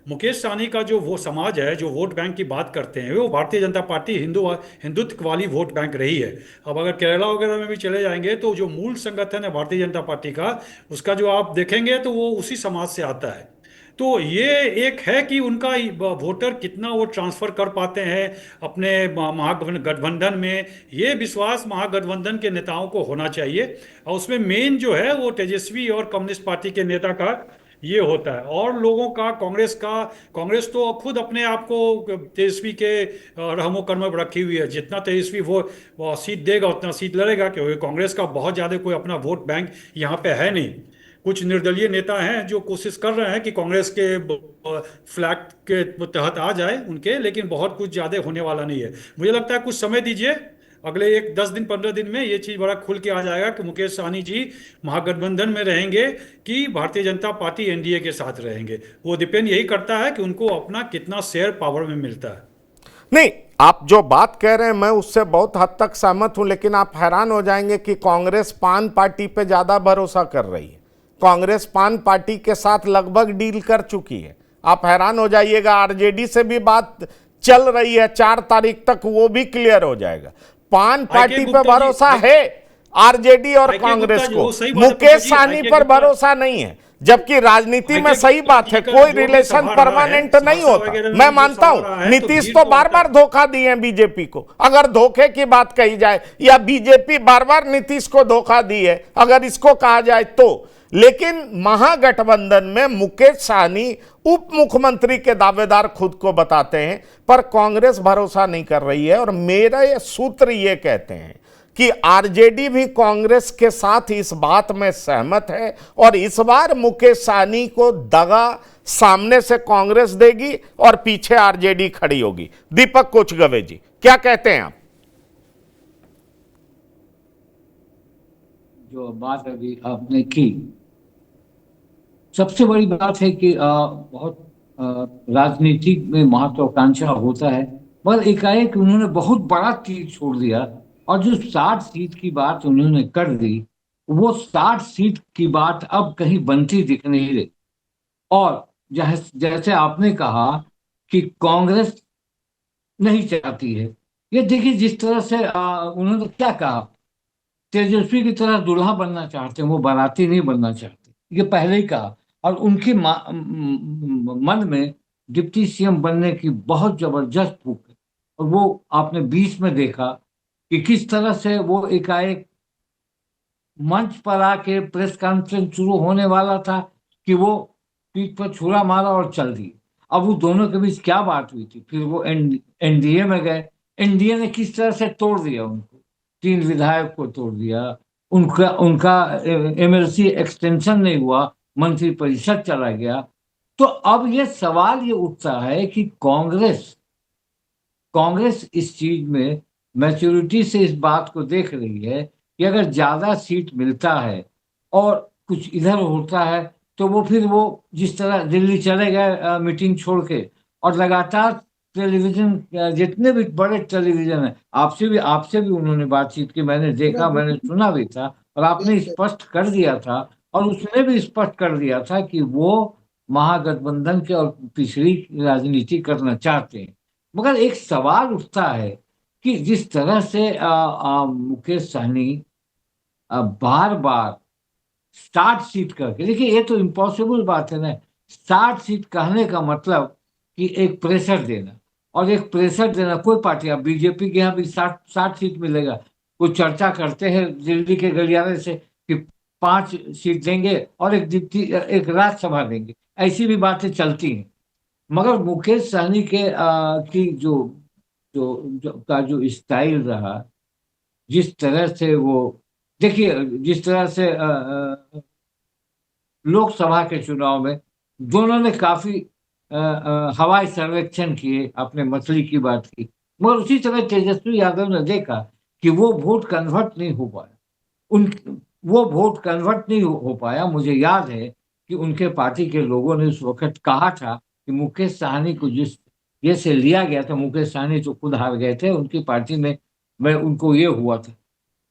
मुकेश सहनी का जो वो समाज है, जो वोट बैंक की बात करते हैं, वो भारतीय जनता पार्टी हिंदुत्व वाली वोट बैंक रही है। अब अगर केरला वगैरह में भी चले जाएंगे तो जो मूल संगठन है भारतीय जनता पार्टी का, उसका जो आप देखेंगे तो वो उसी समाज से आता है। तो ये एक है कि उनका वोटर कितना वो ट्रांसफ़र कर पाते हैं अपने महागठबंधन में, ये विश्वास महागठबंधन के नेताओं को होना चाहिए। और उसमें मेन जो है वो तेजस्वी और कम्युनिस्ट पार्टी के नेता का ये होता है। और लोगों का, कांग्रेस तो खुद अपने आप को तेजस्वी के रहमो कर्म में रखी हुई है। जितना तेजस्वी वो सीट देगा उतना सीट लड़ेगा, क्योंकि कांग्रेस का बहुत ज़्यादा कोई अपना वोट बैंक यहाँ पे है नहीं। कुछ निर्दलीय नेता हैं जो कोशिश कर रहे हैं कि कांग्रेस के फ्लैग के तहत आ जाए उनके, लेकिन बहुत कुछ ज़्यादा होने वाला नहीं है। मुझे लगता है कुछ समय दीजिए, अगले 10 दिन 15 दिन में ये चीज़ बड़ा खुल के आ जाएगा कि मुकेश सहनी जी महागठबंधन में रहेंगे कि भारतीय जनता पार्टी एनडीए के साथ रहेंगे। वो डिपेंड यही करता है कि उनको अपना कितना शेयर पावर में मिलता है। नहीं, आप जो बात कह रहे हैं मैं उससे बहुत हद तक सहमत हूं, लेकिन आप हैरान हो जाएंगे कि कांग्रेस पान पार्टी पे ज़्यादा भरोसा कर रही है। कांग्रेस पान पार्टी के साथ लगभग डील कर चुकी है। आप हैरान हो जाइएगा, आरजेडी से भी बात चल रही है 4 तारीख तक, वो भी क्लियर हो जाएगा। पान पार्टी पे गुप्ता जी, भरोसा है आरजेडी और कांग्रेस गुप्ता जी, को, वो सही बात है मुकेश गुप्ता जी, सहनी आई.के. पर गुप्ता- भरोसा नहीं है। जबकि राजनीति में सही गुप्ता बात जी है, का कोई जो भी रिलेशन सभा रहा है, परमानेंट नहीं सहरसा होता। वगैरह में मैं जो मानता सभा रहा हूं है, नीतीश भीड़ तो तो बार होता बार है। धोखा दिए हैं बीजेपी को। अगर धोखे की बात कही जाए, या बीजेपी बार बार नीतीश को धोखा दी है, अगर इसको कहा जाए तो। लेकिन महागठबंधन में मुकेश सहनी उप मुख्यमंत्री के दावेदार खुद को बताते हैं, पर कांग्रेस भरोसा नहीं कर रही है। और मेरे सूत्र ये कहते हैं कि आरजेडी भी कांग्रेस के साथ इस बात में सहमत है, और इस बार मुकेश सहनी को दगा सामने से कांग्रेस देगी और पीछे आरजेडी खड़ी होगी। दीपक कोचगवे जी, क्या कहते हैं आप? जो बात अभी आपने की, सबसे बड़ी बात है कि बहुत राजनीति में महत्वाकांक्षा होता है, मगर एकाएक उन्होंने बहुत बड़ा तीर छोड़ दिया, और जो 60 सीट की बात उन्होंने कर दी, वो 60 सीट की बात अब कहीं बनती दिख नहीं रही। और जैसे आपने कहा कि कांग्रेस नहीं चाहती है, ये देखिए जिस तरह से उन्होंने क्या कहा, तेजस्वी की तरह दूल्हा बनना चाहते हैं, वो बाराती नहीं बनना चाहते, ये पहले ही कहा। और उनकी मन में डिप्टी सीएम बनने की बहुत जबरदस्त भूख है। और वो आपने 20 में देखा कि किस तरह से वो एकाएक मंच पर आके प्रेस कॉन्फ्रेंस शुरू होने वाला था कि वो पीठ पर छुरा मारा और चल दिए। अब वो दोनों के बीच क्या बात हुई थी, फिर वो एनडीए में गए, एनडीए ने किस तरह से तोड़ दिया उनको, 3 विधायक को तोड़ दिया, उनका एमएलसी एक्सटेंशन नहीं हुआ, मंत्रिपरिषद चला गया। तो अब ये सवाल ये उठता है कि कांग्रेस इस चीज में मैच्योरिटी से इस बात को देख रही है कि अगर ज्यादा सीट मिलता है और कुछ इधर होता है, तो वो फिर वो जिस तरह दिल्ली चले गए मीटिंग छोड़ के, और लगातार टेलीविजन, जितने भी बड़े टेलीविजन है, आपसे भी उन्होंने बातचीत की, मैंने देखा, मैंने सुना भी था, और आपने स्पष्ट कर दिया था, और उसने भी स्पष्ट कर दिया था कि वो महागठबंधन के और पिछड़ी राजनीति करना चाहते हैं। मगर एक सवाल उठता है कि जिस तरह से मुकेश सहनी बार बार 60 सीट करके, देखिए ये तो इम्पॉसिबल बात है ना, 60 सीट कहने का मतलब कि एक प्रेशर देना, और एक प्रेशर देना कोई पार्टी, अब बीजेपी के यहाँ भी 60 सीट मिलेगा, वो चर्चा करते हैं दिल्ली के गलियारे से कि 5 सीट देंगे और एक राज्यसभा देंगे, ऐसी भी बातें चलती हैं। मगर मुकेश सहनी के की जो स्टाइल रहा, जिस तरह से वो, देखिए जिस तरह से लोकसभा के चुनाव में दोनों ने काफी हवाई सर्वेक्षण किए, आपने मछली की बात की, मगर उसी तरह तेजस्वी यादव ने देखा कि वो वोट कन्वर्ट नहीं हो पाया, वो वोट कन्वर्ट नहीं हो पाया। मुझे याद है कि उनके पार्टी के लोगों ने उस वक्त कहा था कि मुकेश सहनी को जिस ये से लिया गया था, मुकेश सहनी तो खुद हार गए थे, उनकी पार्टी में उनको ये हुआ था,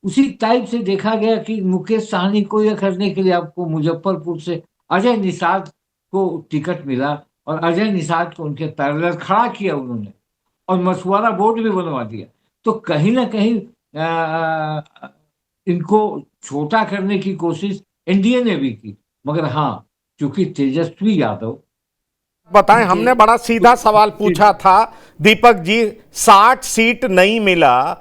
उसी टाइप से देखा गया कि मुकेश सहनी को यह करने के लिए आपको मुजफ्फरपुर से अजय निषाद को टिकट मिला, और अजय निषाद को उनके पैरेलल खड़ा किया उन्होंने, और मछुआरा बोर्ड भी बनवा दिया। तो कहीं ना कहीं इनको छोटा करने की कोशिश एनडीए ने भी की, मगर हाँ, चूंकि तेजस्वी यादव, बताएं, हमने बड़ा सीधा सवाल पूछा था दीपक जी, 60 सीट नहीं मिला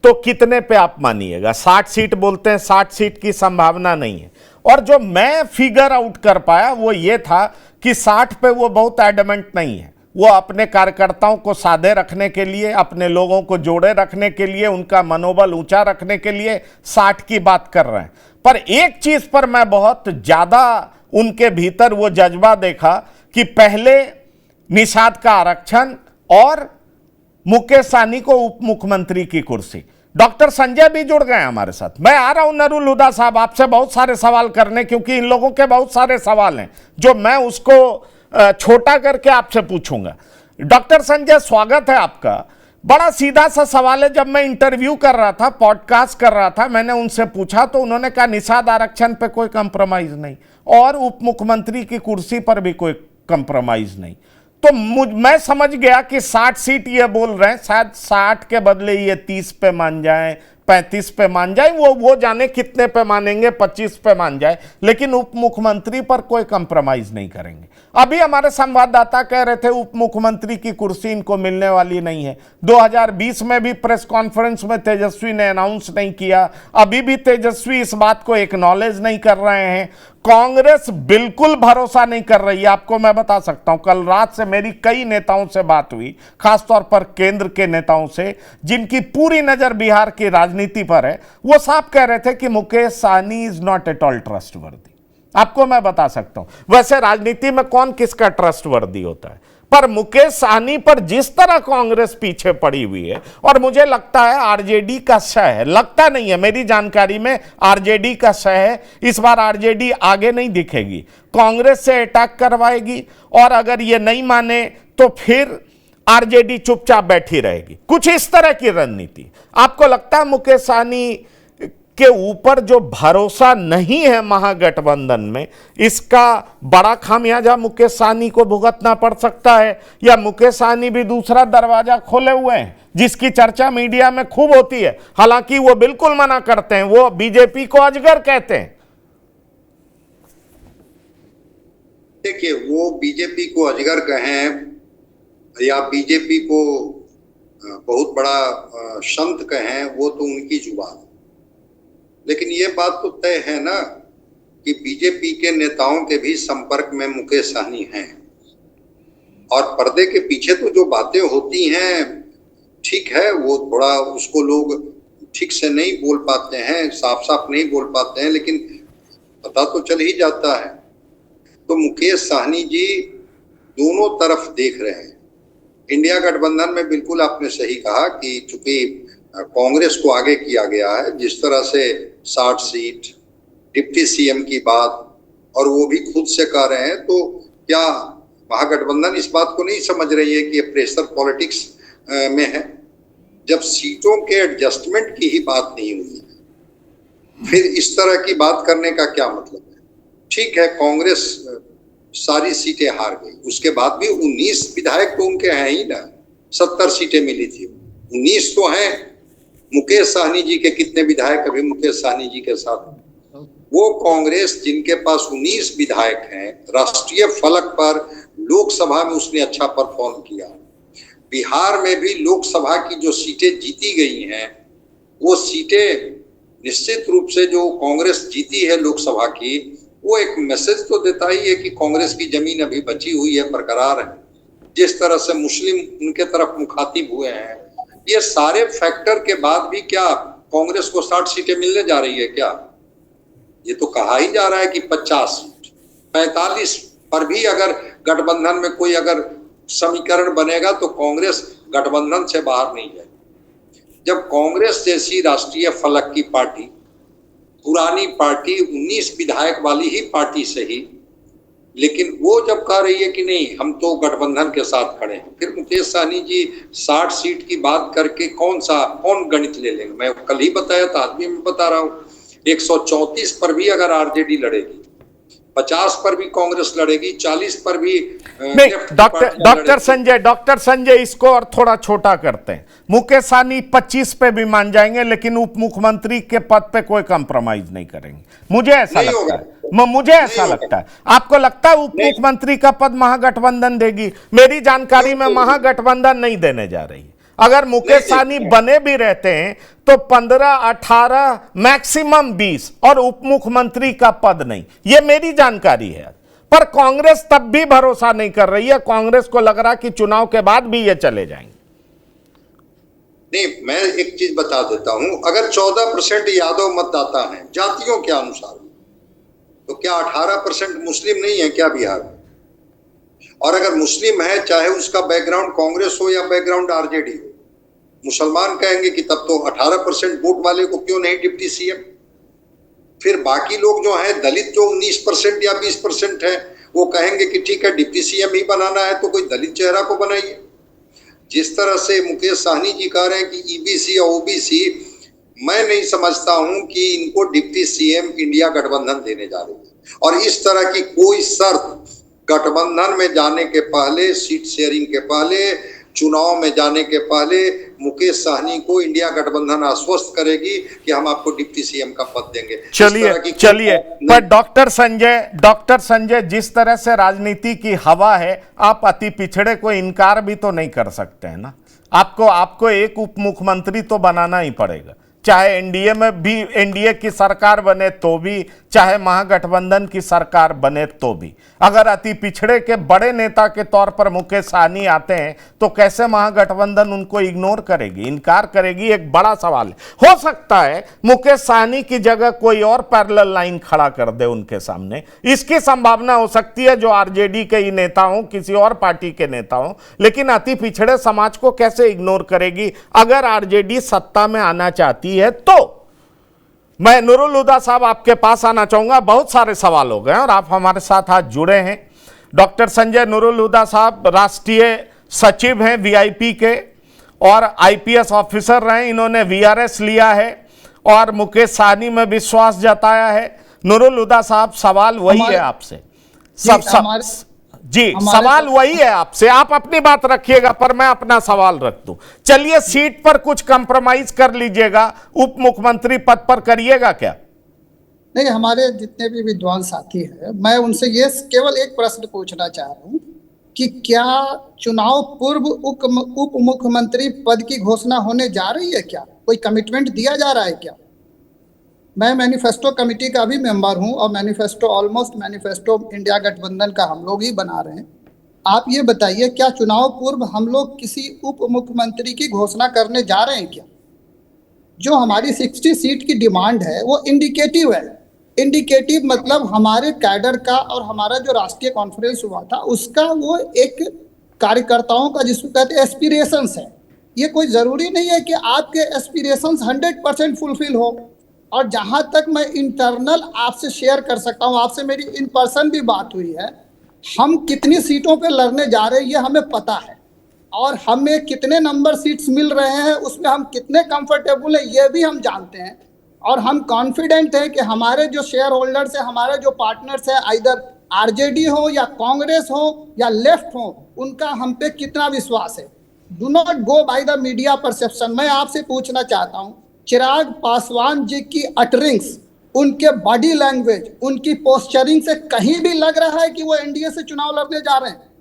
तो कितने पे आप मानिएगा? 60 सीट बोलते हैं, 60 सीट की संभावना नहीं है। और जो मैं फिगर आउट कर पाया वो ये था कि 60 पे वो बहुत एडमेंट नहीं है, वो अपने कार्यकर्ताओं को सादे रखने के लिए, अपने लोगों को जोड़े रखने के लिए, उनका मनोबल ऊंचा रखने के लिए 60 की बात कर रहे हैं। पर एक चीज पर मैं बहुत ज्यादा उनके भीतर वो जज्बा देखा कि पहले निषाद का आरक्षण और मुकेश सहनी को उप मुख्यमंत्री की कुर्सी। डॉक्टर संजय भी जुड़ गए हमारे साथ। मैं आ रहा हूं नरुल हुदा साहब आपसे बहुत सारे सवाल करने, क्योंकि इन लोगों के बहुत सारे सवाल हैं जो मैं उसको छोटा करके आपसे पूछूंगा। डॉक्टर संजय, स्वागत है आपका। बड़ा सीधा सा सवाल है, जब मैं इंटरव्यू कर रहा था, पॉडकास्ट कर रहा था, मैंने उनसे पूछा तो उन्होंने कहा निषाद आरक्षण पे कोई कंप्रोमाइज नहीं और उप मुख्यमंत्री की कुर्सी पर भी कोई कंप्रोमाइज नहीं। तो मैं समझ गया कि 60 सीट ये बोल रहे हैं, शायद 60 के बदले ये 30 पे मान जाए, 35 पे मान जाए, वो जाने कितने पे मानेंगे, 25 पे मान जाए, लेकिन उप मुख्यमंत्री पर कोई कंप्रोमाइज नहीं करेंगे। अभी हमारे संवाददाता कह रहे थे उप मुख्यमंत्री की कुर्सी इनको मिलने वाली नहीं है। 2020 में भी प्रेस कॉन्फ्रेंस में तेजस्वी ने अनाउंस नहीं किया, अभी भी तेजस्वी इस बात को एक्नॉलेज नहीं कर रहे हैं। कांग्रेस बिल्कुल भरोसा नहीं कर रही है। आपको मैं बता सकता हूं, कल रात से मेरी कई नेताओं से बात हुई, खासतौर पर केंद्र के नेताओं से, जिनकी पूरी नजर बिहार की राजनीति पर है। वो साफ कह रहे थे कि Mukesh Sahni is not at all trustworthy. आपको मैं बता सकता हूं, वैसे राजनीति में कौन किसका ट्रस्टवर्दी होता है, पर मुकेश सहनी पर जिस तरह कांग्रेस पीछे पड़ी हुई है, और मुझे लगता है आरजेडी का शय है, लगता नहीं है, मेरी जानकारी में आरजेडी का शय है। इस बार आरजेडी आगे नहीं दिखेगी, कांग्रेस से अटैक करवाएगी, और अगर ये नहीं माने तो फिर आरजेडी चुपचाप बैठी रहेगी। कुछ इस तरह की रणनीति। आपको लगता है मुकेश सहनी के ऊपर जो भरोसा नहीं है महागठबंधन में, इसका बड़ा खामियाजा मुकेश सहनी को भुगतना पड़ सकता है, या मुकेश सहनी भी दूसरा दरवाजा खोले हुए हैं, जिसकी चर्चा मीडिया में खूब होती है? हालांकि वो बिल्कुल मना करते हैं, वो बीजेपी को अजगर कहते हैं। देखिए, वो बीजेपी को अजगर कहें या बीजेपी को बहुत बड़ा संत कहें, वो तो उनकी जुबान है, लेकिन ये बात तो तय है ना कि बीजेपी के नेताओं के भी संपर्क में मुकेश सहनी हैं, और पर्दे के पीछे तो जो बातें होती हैं, ठीक है, वो थोड़ा उसको लोग ठीक से नहीं बोल पाते हैं, साफ साफ नहीं बोल पाते हैं, लेकिन पता तो चल ही जाता है। तो मुकेश सहनी जी दोनों तरफ देख रहे हैं। इंडिया गठबंधन में बिल्कुल आपने सही कहा कि चूंकि कांग्रेस को आगे किया गया है, जिस तरह से 60 सीट, डिप्टी सीएम की बात, और वो भी खुद से कह रहे हैं, तो क्या महागठबंधन इस बात को नहीं समझ रही है कि ये प्रेशर पॉलिटिक्स में है? जब सीटों के एडजस्टमेंट की ही बात नहीं हुई, फिर इस तरह की बात करने का क्या मतलब है? ठीक है, कांग्रेस सारी सीटें हार गई, उसके बाद भी 19 विधायक तो उनके हैं ही ना, 70 सीटें मिली थी, 19 तो हैं। मुकेश सहनी जी के कितने विधायक अभी मुकेश सहनी जी के साथ? वो कांग्रेस जिनके पास 19 विधायक हैं, राष्ट्रीय फलक पर लोकसभा में उसने अच्छा परफॉर्म किया। बिहार में भी लोकसभा की जो सीटें जीती गई हैं, वो सीटें निश्चित रूप से जो कांग्रेस जीती है लोकसभा की, वो एक मैसेज तो देता ही है कि कांग्रेस की जमीन अभी बची हुई है, बरकरार है। जिस तरह से मुस्लिम उनके तरफ मुखातिब हुए हैं, ये सारे फैक्टर के बाद भी क्या कांग्रेस को 60 सीटें मिलने जा रही है क्या? ये तो कहा ही जा रहा है कि 50 सीट, 45 पर भी अगर गठबंधन में कोई अगर समीकरण बनेगा तो कांग्रेस गठबंधन से बाहर नहीं जाएगी। जब कांग्रेस जैसी राष्ट्रीय फलक की पार्टी, पुरानी पार्टी, 19 विधायक वाली ही पार्टी सही, लेकिन वो जब कह रही है कि नहीं हम तो गठबंधन के साथ खड़े हैं, फिर मुकेश सहनी जी 60 सीट की बात करके कौन गणित ले लेंगे? मैं कल ही बताया था, आज भी मैं बता रहा हूँ, 134 पर भी अगर आरजेडी लड़ेगी, 50 पर भी कांग्रेस लड़ेगी, 40 पर भी नहीं। डॉक्टर संजय इसको और थोड़ा छोटा करते हैं। मुकेश सहनी 25 पे भी मान जाएंगे, लेकिन उप मुख्यमंत्री के पद पे कोई कंप्रोमाइज नहीं करेंगे। मुझे ऐसा लगता है। आपको लगता है उप मुख्यमंत्री का पद महागठबंधन देगी? मेरी जानकारी में महागठबंधन नहीं देने जा रही है। अगर मुकेश सहनी बने भी रहते हैं तो 15, 18, मैक्सिमम 20, और उप मुख्यमंत्री का पद नहीं, ये मेरी जानकारी है। पर कांग्रेस तब भी भरोसा नहीं कर रही है। कांग्रेस को लग रहा कि चुनाव के बाद भी ये चले जाएंगे। नहीं, मैं एक चीज बता देता हूं, अगर 14% यादव मतदाता हैं जातियों के अनुसार, तो क्या 18% मुस्लिम नहीं है क्या बिहार में? और अगर मुस्लिम है, चाहे उसका बैकग्राउंड कांग्रेस हो या बैकग्राउंड आरजेडी हो, मुसलमान कहेंगे कि तब तो 18% वोट वाले को क्यों नहीं डिप्टी सीएम? फिर बाकी लोग जो हैं, दलित जो 19% या 20% है, वो कहेंगे कि ठीक है डिप्टी सीएम ही बनाना है तो कोई दलित चेहरा को बनाइए। जिस तरह से मुकेश सहनी जी कह रहे हैं कि ईबीसी या ओबीसी, मैं नहीं समझता हूं कि इनको डिप्टी सीएम इंडिया गठबंधन देने जा रही है। और इस तरह की कोई शर्त गठबंधन में जाने के पहले, सीट शेयरिंग के पहले, चुनाव में जाने के पहले मुकेश सहनी को इंडिया गठबंधन आश्वस्त करेगी कि हम आपको डिप्टी सीएम का पद देंगे। चलिए पर डॉक्टर संजय जिस तरह से राजनीति की हवा है, आप अति पिछड़े को इनकार भी तो नहीं कर सकते हैं ना। आपको एक उप मुख्यमंत्री तो बनाना ही पड़ेगा, चाहे एनडीए में भी एनडीए की सरकार बने तो भी, चाहे महागठबंधन की सरकार बने तो भी। अगर अति पिछड़े के बड़े नेता के तौर पर मुकेश सहनी आते हैं तो कैसे महागठबंधन उनको इग्नोर करेगी, इनकार करेगी? एक बड़ा सवाल है। हो सकता है मुकेश सहनी की जगह कोई और पैरेलल लाइन खड़ा कर दे उनके सामने, इसकी संभावना हो सकती है, जो आरजेडी के ही नेता हो, किसी और पार्टी के नेता हो, लेकिन अति पिछड़े समाज को कैसे इग्नोर करेगी? अगर आरजेडी सत्ता में आना चाहती है तो मैं नूरुल हुदा साहब आपके पास आना चाहूंगा। बहुत सारे सवाल हो गए और आप हमारे साथ आज जुड़े हैं। डॉक्टर संजय नूरुल हुदा साहब राष्ट्रीय सचिव हैं वीआईपी के और आईपीएस ऑफिसर रहे, इन्होंने वीआरएस लिया है और मुकेश सहनी में विश्वास जताया है। नूरुल हुदा साहब, सवाल वही है आपसे, सवाल वही है आपसे, आप अपनी बात रखिएगा पर मैं अपना सवाल रख दूं। चलिए, सीट पर कुछ कंप्रोमाइज कर लीजिएगा, उप मुख्यमंत्री पद पर करिएगा क्या? नहीं, हमारे जितने भी विद्वान साथी हैं, मैं उनसे ये केवल एक प्रश्न पूछना चाह रहा हूं कि क्या चुनाव पूर्व उप मुख्यमंत्री पद की घोषणा होने जा रही है? क्या कोई कमिटमेंट दिया जा रहा है क्या? मैं मैनिफेस्टो कमेटी का भी मेंबर हूं और मैनिफेस्टो इंडिया गठबंधन का हम लोग ही बना रहे हैं। आप ये बताइए, क्या चुनाव पूर्व हम लोग किसी उप मुख्यमंत्री की घोषणा करने जा रहे हैं क्या? जो हमारी 60 सीट की डिमांड है वो इंडिकेटिव है। इंडिकेटिव मतलब हमारे कैडर का और हमारा जो राष्ट्रीय कॉन्फ्रेंस हुआ था उसका वो एक कार्यकर्ताओं का जिसको कहते हैं एस्पिरेशंस है। ये कोई ज़रूरी नहीं है कि आपके एस्पिरेशंस 100% फुलफिल हो। और जहाँ तक मैं इंटरनल आपसे शेयर कर सकता हूँ, आपसे मेरी इन पर्सन भी बात हुई है, हम कितनी सीटों पे लड़ने जा रहे हैं ये हमें पता है और हमें कितने नंबर सीट्स मिल रहे हैं उसमें हम कितने कंफर्टेबल हैं ये भी हम जानते हैं। और हम कॉन्फिडेंट हैं कि हमारे जो शेयर होल्डर्स हैं, हमारे जो पार्टनर्स हैं, आइदर आरजेडी हो या कांग्रेस हो या लेफ्ट हो, उनका हम पे कितना विश्वास है। Do not go by the media perception. मैं आपसे पूछना चाहता हूँ, चिराग पासवान जी की अटरिंग्स, उनके बॉडी लैंग्वेज, उनकी पोस्चरिंग से कहीं भी लग रहा है कि वो एनडीए से चुनाव लड़ने जा रहे हैं,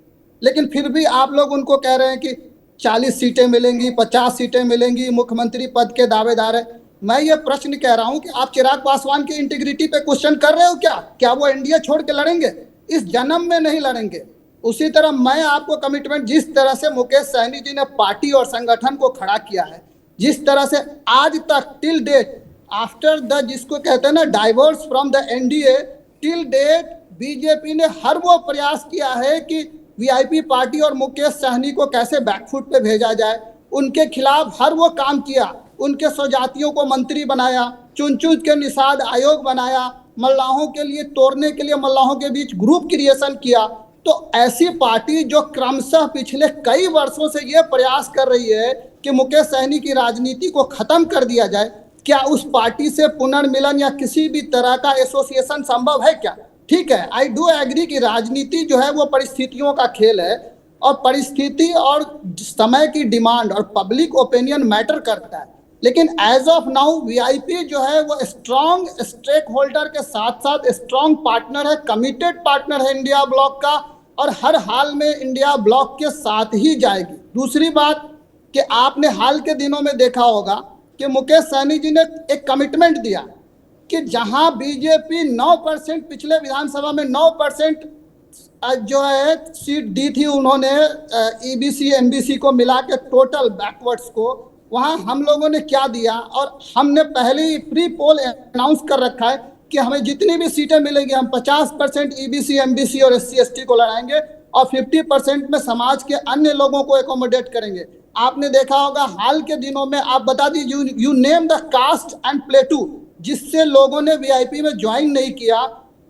लेकिन फिर भी आप लोग उनको कह रहे हैं कि 40 सीटें मिलेंगी, 50 सीटें मिलेंगी, मुख्यमंत्री पद के दावेदार है। मैं ये प्रश्न कह रहा हूं कि आप चिराग पासवान की इंटीग्रिटी पे क्वेश्चन कर रहे हो क्या? क्या वो एनडीए छोड़ के लड़ेंगे? इस जन्म में नहीं लड़ेंगे। उसी तरह मैं आपको कमिटमेंट, जिस तरह से मुकेश सहनी जी ने पार्टी और संगठन को खड़ा किया है, जिस तरह से आज तक टिल डेट आफ्टर द जिसको कहते हैं ना divorce from the NDA, till date BJP ने हर वो प्रयास किया है कि वीआईपी पार्टी और मुकेश सहनी को कैसे बैकफुट पे भेजा जाए, उनके खिलाफ हर वो काम किया। उनके स्वजातियों को मंत्री बनाया, चुन चुन के निषाद आयोग बनाया, मल्लाहों के लिए तोड़ने के लिए मल्लाहों के बीच ग्रुप क्रिएशन किया। तो ऐसी पार्टी जो क्रमशः पिछले कई वर्षों से ये प्रयास कर रही है कि मुकेश सहनी की राजनीति को खत्म कर दिया जाए, क्या उस पार्टी से पुनर्मिलन या किसी भी तरह का एसोसिएशन संभव है क्या? ठीक है, आई डू एग्री कि राजनीति जो है वो परिस्थितियों का खेल है और परिस्थिति और समय की डिमांड और पब्लिक ओपिनियन मैटर करता है। लेकिन एज ऑफ नाउ वीआईपी जो है वो स्ट्रॉन्ग स्टेक होल्डर के साथ साथ स्ट्रॉन्ग पार्टनर है, कमिटेड पार्टनर है इंडिया ब्लॉक का, और हर हाल में इंडिया ब्लॉक के साथ ही जाएगी। दूसरी बात कि आपने हाल के दिनों में देखा होगा कि मुकेश सहनी जी ने एक कमिटमेंट दिया कि जहां बीजेपी 9% पिछले विधानसभा में 9% जो है सीट दी थी उन्होंने ईबीसी एमबीसी को मिला के टोटल बैकवर्ड्स को, वहां हम लोगों ने क्या दिया, और हमने पहले ही प्री पोल अनाउंस कर रखा है कि हमें जितनी भी सीटें मिलेंगी हम 50% ईबीसी एमबीसी और एससी एसटी को लड़ाएंगे और 50% में समाज के अन्य लोगों को एकोमोडेट करेंगे। आपने देखा होगा हाल के दिनों में, आप बता दीजिए, you name the caste and plateau, जिससे लोगों ने वीआईपी में ज्वाइन नहीं किया।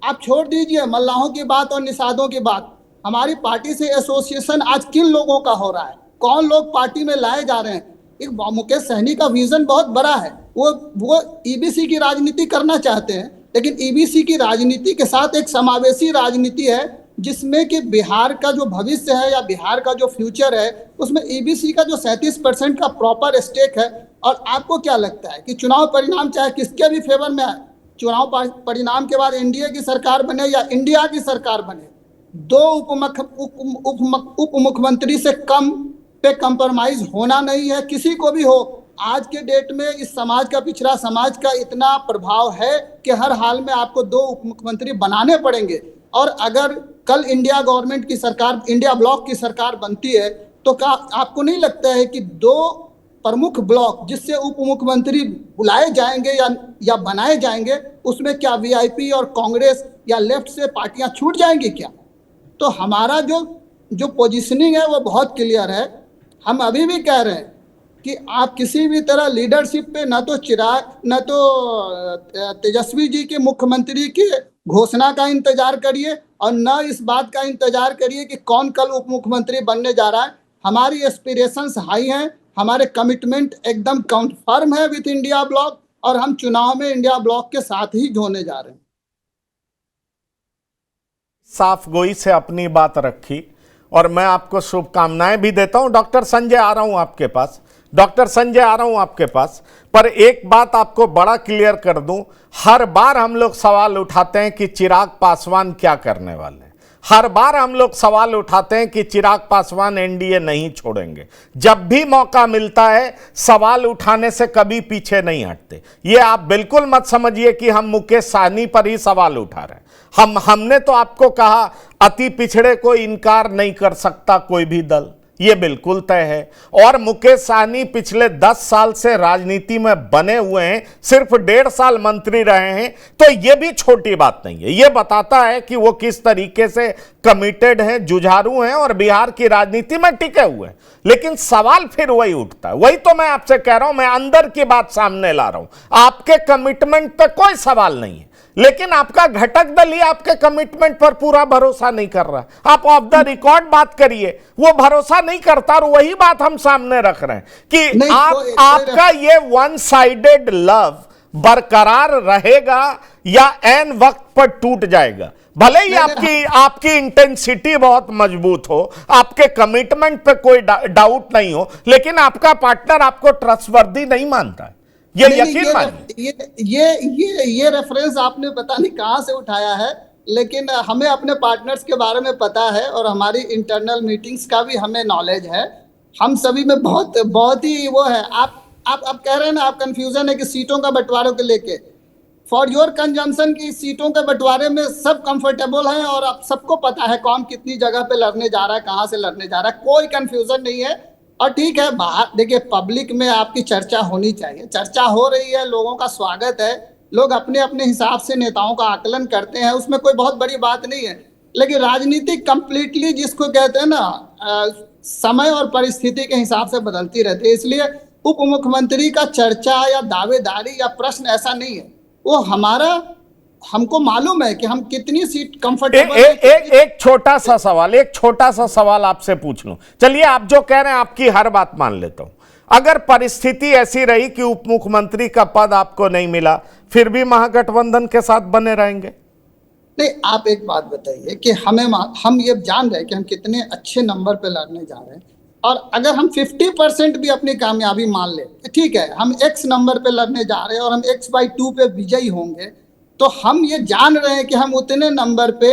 आप छोड़ दीजिए मल्लाहों की बात और निषादों की बात, हमारी पार्टी से एसोसिएशन आज किन लोगों का हो रहा है, कौन लोग पार्टी में लाए जा रहे हैं। एक मुकेश सहनी का विजन बहुत बड़ा है, वो ईबीसी की राजनीति करना चाहते हैं, लेकिन ईबीसी की राजनीति के साथ एक समावेशी राजनीति है जिसमें कि बिहार का जो भविष्य है या बिहार का जो फ्यूचर है उसमें ईबीसी का जो 37% का प्रॉपर स्टेक है। और आपको क्या लगता है कि चुनाव परिणाम चाहे किसके भी फेवर में आए, चुनाव परिणाम के बाद एनडीए की सरकार बने या इंडिया की सरकार बने, दो उप मुख्यमंत्री से कम पे कंप्रोमाइज होना नहीं है किसी को भी हो। आज के डेट में इस समाज का, पिछड़ा समाज का इतना प्रभाव है कि हर हाल में आपको दो उप मुख्यमंत्री बनाने पड़ेंगे। और अगर कल इंडिया गवर्नमेंट की सरकार, इंडिया ब्लॉक की सरकार बनती है तो क्या आपको नहीं लगता है कि दो प्रमुख ब्लॉक जिससे उप मुख्यमंत्री बुलाए जाएंगे या बनाए जाएंगे, उसमें क्या वीआईपी और कांग्रेस या लेफ्ट से पार्टियां छूट जाएंगी क्या? तो हमारा जो पोजीशनिंग है वो बहुत क्लियर है। हम अभी भी कह रहे हैं कि आप किसी भी तरह लीडरशिप पे न तो तेजस्वी जी के मुख्यमंत्री की घोषणा का इंतजार करिए और न इस बात का इंतजार करिए कि कौन कल उप मुख्यमंत्री बनने जा रहा है। हमारी एस्पिरेशंस हाई हैं, हमारे कमिटमेंट एकदम कन्फर्म है विथ इंडिया ब्लॉक और हम चुनाव में इंडिया ब्लॉक के साथ ही होने जा रहे हैं। साफ गोई से अपनी बात रखी और मैं आपको शुभकामनाएं भी देता हूं। डॉक्टर संजय आ रहा हूं आपके पास, डॉक्टर संजय आ रहा हूं आपके पास, पर एक बात आपको बड़ा क्लियर कर दूं, हर बार हम लोग सवाल उठाते हैं कि चिराग पासवान क्या करने वाले हैं। हर बार हम लोग सवाल उठाते हैं कि चिराग पासवान एनडीए नहीं छोड़ेंगे। जब भी मौका मिलता है सवाल उठाने से कभी पीछे नहीं हटते। ये आप बिल्कुल मत समझिए कि हम मुकेश सहनी पर ही सवाल उठा रहे हैं। हमने तो आपको कहा अति पिछड़े को इनकार नहीं कर सकता कोई भी दल, ये बिल्कुल तय है। और मुकेश सहनी पिछले 10 साल से राजनीति में बने हुए हैं, सिर्फ 1.5 साल मंत्री रहे हैं, तो ये भी छोटी बात नहीं है। ये बताता है कि वो किस तरीके से कमिटेड हैं, जुझारू हैं और बिहार की राजनीति में टिके हुए हैं। लेकिन सवाल फिर वही उठता है, वही तो मैं आपसे कह रहा हूं, मैं अंदर की बात सामने ला रहा हूं। आपके कमिटमेंट पे कोई सवाल नहीं है, लेकिन आपका घटक दल ही आपके कमिटमेंट पर पूरा भरोसा नहीं कर रहा। आप ऑफ द रिकॉर्ड बात करिए, वो भरोसा नहीं करता और वही बात हम सामने रख रहे हैं कि आपका ये वन साइडेड लव बरकरार रहेगा या एन वक्त पर टूट जाएगा। भले ही आपकी इंटेंसिटी बहुत मजबूत हो, आपके कमिटमेंट पे कोई डाउट नहीं हो, लेकिन आपका पार्टनर आपको ट्रस्टवर्दी नहीं मानता है, ये यकीन मानिए। ये रेफरेंस आपने पता नहीं कहां से उठाया है, लेकिन हमें अपने पार्टनर्स के बारे में पता है और हमारी इंटरनल मीटिंग्स का भी हमें नॉलेज है। हम सभी में बहुत ही वो है। आप कह रहे हैं ना, आप कंफ्यूजन है कि सीटों का बंटवारे को लेके, फॉर योर कंजम्पशन की सीटों के बंटवारे में सब कंफर्टेबल हैं और आप सबको पता है कौन कितनी जगह पे लड़ने जा रहा है, कहां से लड़ने जा रहा है, कोई कंफ्यूजन नहीं है। और ठीक है, बाहर देखिए पब्लिक में आपकी चर्चा होनी चाहिए, चर्चा हो रही है, लोगों का स्वागत है, लोग अपने अपने हिसाब से नेताओं का आकलन करते हैं, उसमें कोई बहुत बड़ी बात नहीं है। लेकिन राजनीति कंप्लीटली जिसको कहते हैं ना, समय और परिस्थिति के हिसाब से बदलती रहती है। इसलिए उप मुख्यमंत्री का चर्चा या दावेदारी या प्रश्न ऐसा नहीं है, वो हमको मालूम है कि हम कितनी सीट कंफर्टेबल। एक छोटा सा सवाल आपसे पूछ लूं। चलिए, आप जो कह रहे हैं आपकी हर बात मान लेता हूं। अगर परिस्थिति ऐसी रही कि उप मुख्यमंत्री का पद आपको नहीं मिला, फिर भी महागठबंधन के साथ बने रहेंगे? नहीं, आप एक बात बताइए कि हम ये जान रहे हैं कि हम कितने अच्छे नंबर पे लड़ने जा रहे हैं, और अगर हम 50% भी अपनी कामयाबी मान ले, ठीक है, हम X नंबर पे लड़ने जा रहे हैं और हम X/2 पे विजयी होंगे, तो हम ये जान रहे हैं कि हम उतने नंबर पे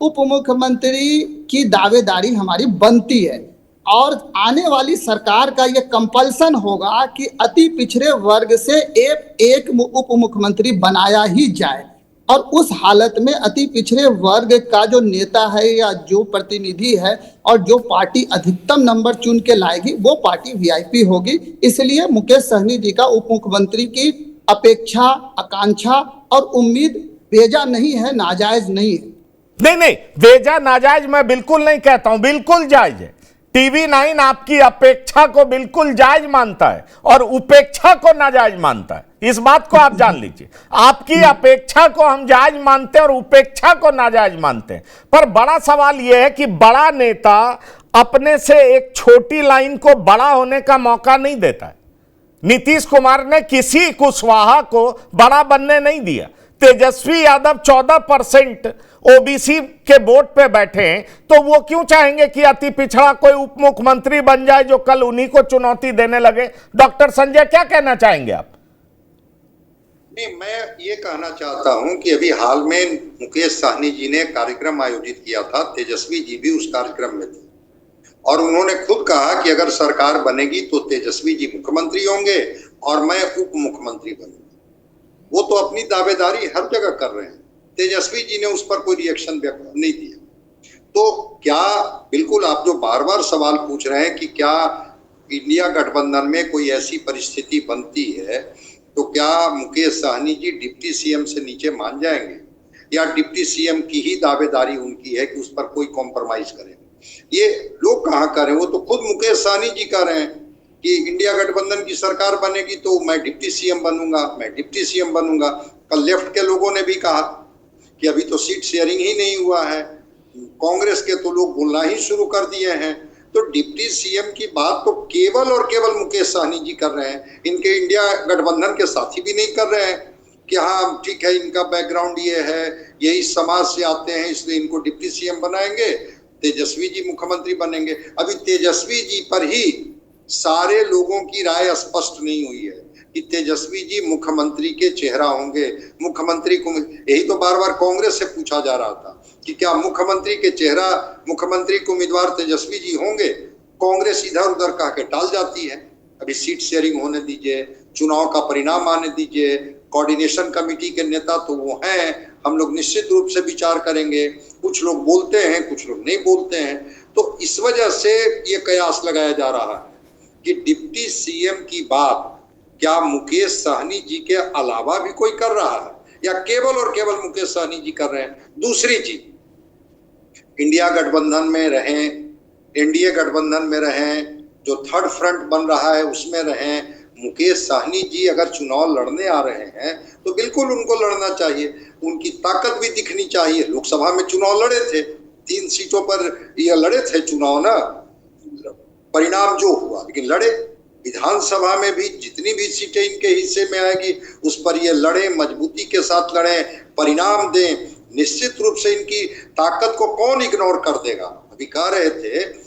उप मुख्यमंत्री की दावेदारी हमारी बनती है। और आने वाली सरकार का ये कंपल्सन होगा कि अति पिछड़े वर्ग से एक उप मुख्यमंत्री बनाया ही जाए। और उस हालत में अति पिछड़े वर्ग का जो नेता है या जो प्रतिनिधि है और जो पार्टी अधिकतम नंबर चुन के लाएगी, वो पार्टी वीआईपी होगी। इसलिए मुकेश सहनी जी का उप मुख्यमंत्री की अपेक्षा, आकांक्षा और उम्मीद बेजा नहीं है, नाजायज नहीं है। नहीं, बेजा नाजायज मैं बिल्कुल नहीं कहता हूं, बिल्कुल जायज है। TV9 आपकी अपेक्षा को बिल्कुल जायज मानता है और उपेक्षा को नाजायज मानता है। इस बात को आप जान लीजिए, आपकी अपेक्षा को हम जायज मानते हैं और उपेक्षा को नाजायज मानते हैं। पर बड़ा सवाल यह है कि बड़ा नेता अपने से एक छोटी लाइन को बड़ा होने का मौका नहीं देता है। नीतीश कुमार ने किसी कुशवाहा को बड़ा बनने नहीं दिया। तेजस्वी यादव 14% ओबीसी के वोट पे बैठे हैं, तो वो क्यों चाहेंगे कि अति पिछड़ा कोई उप मुख्यमंत्री बन जाए जो कल उन्हीं को चुनौती देने लगे? डॉक्टर संजय, क्या कहना चाहेंगे आप? नहीं, मैं ये कहना चाहता हूं कि अभी हाल में मुकेश सहनी जी ने कार्यक्रम आयोजित किया था, तेजस्वी जी भी उस कार्यक्रम में थे, और उन्होंने खुद कहा कि अगर सरकार बनेगी तो तेजस्वी जी मुख्यमंत्री होंगे और मैं उप मुख्यमंत्री बनूंगा। वो तो अपनी दावेदारी हर जगह कर रहे हैं, तेजस्वी जी ने उस पर कोई रिएक्शन व्यक्त नहीं दिया। तो क्या, बिल्कुल आप जो बार बार सवाल पूछ रहे हैं कि क्या इंडिया गठबंधन में कोई ऐसी परिस्थिति बनती है तो क्या मुकेश सहनी जी डिप्टी सीएम से नीचे मान जाएंगे, या डिप्टी सीएम की ही दावेदारी उनकी है कि उस पर कोई कॉम्प्रोमाइज करें? ये लोग कहाँ कर रहे हैं, वो तो खुद मुकेश सहनी जी कह रहे हैं कि इंडिया गठबंधन की सरकार बनेगी तो मैं डिप्टी सीएम बनूंगा, मैं डिप्टी सीएम बनूंगा। कल लेफ्ट के लोगों ने भी कहा कि अभी तो सीट शेयरिंग ही नहीं हुआ है, कांग्रेस के तो लोग बोलना ही शुरू कर दिए हैं। तो डिप्टी सीएम की बात तो केवल और केवल मुकेश सहनी जी कर रहे हैं, इनके इंडिया गठबंधन के साथी भी नहीं कर रहे हैं कि हाँ ठीक है, इनका बैकग्राउंड ये है, यही समाज से आते हैं, इसलिए इनको डिप्टी सीएम बनाएंगे, तेजस्वी जी मुख्यमंत्री बनेंगे। अभी तेजस्वी जी पर ही सारे लोगों की राय स्पष्ट नहीं हुई है कि तेजस्वी जी मुख्यमंत्री के चेहरा होंगे, मुख्यमंत्री को। यही तो बार बार कांग्रेस से पूछा जा रहा था कि क्या मुख्यमंत्री के चेहरा, मुख्यमंत्री के उम्मीदवार तेजस्वी जी होंगे? कांग्रेस इधर उधर कह के टाल जाती है। अभी सीट शेयरिंग होने दीजिए, चुनाव का परिणाम आने दीजिए, कोऑर्डिनेशन कमेटी के नेता तो वो हैं, हम लोग निश्चित रूप से विचार करेंगे। कुछ लोग बोलते हैं, कुछ लोग नहीं बोलते हैं। तो इस वजह से ये कयास लगाया जा रहा है कि डिप्टी सीएम की बात क्या मुकेश सहनी जी के अलावा भी कोई कर रहा है, या केवल और केवल मुकेश सहनी जी कर रहे हैं? दूसरी चीज, इंडिया गठबंधन में रहें, एनडीए गठबंधन में रहें, जो थर्ड फ्रंट बन रहा है उसमें रहें। मुकेश सहनी जी अगर चुनाव लड़ने आ रहे हैं तो बिल्कुल उनको लड़ना चाहिए, उनकी ताकत भी दिखनी चाहिए। लोकसभा में चुनाव लड़े थे, 3 सीटों पर ये लड़े थे चुनाव ना, परिणाम जो हुआ, लेकिन लड़े। विधानसभा में भी जितनी भी सीटें इनके हिस्से में आएगी उस पर ये लड़े, मजबूती के साथ लड़े, परिणाम दें। निश्चित रूप से इनकी ताकत को कौन इग्नोर कर देगा? अभी कह रहे थे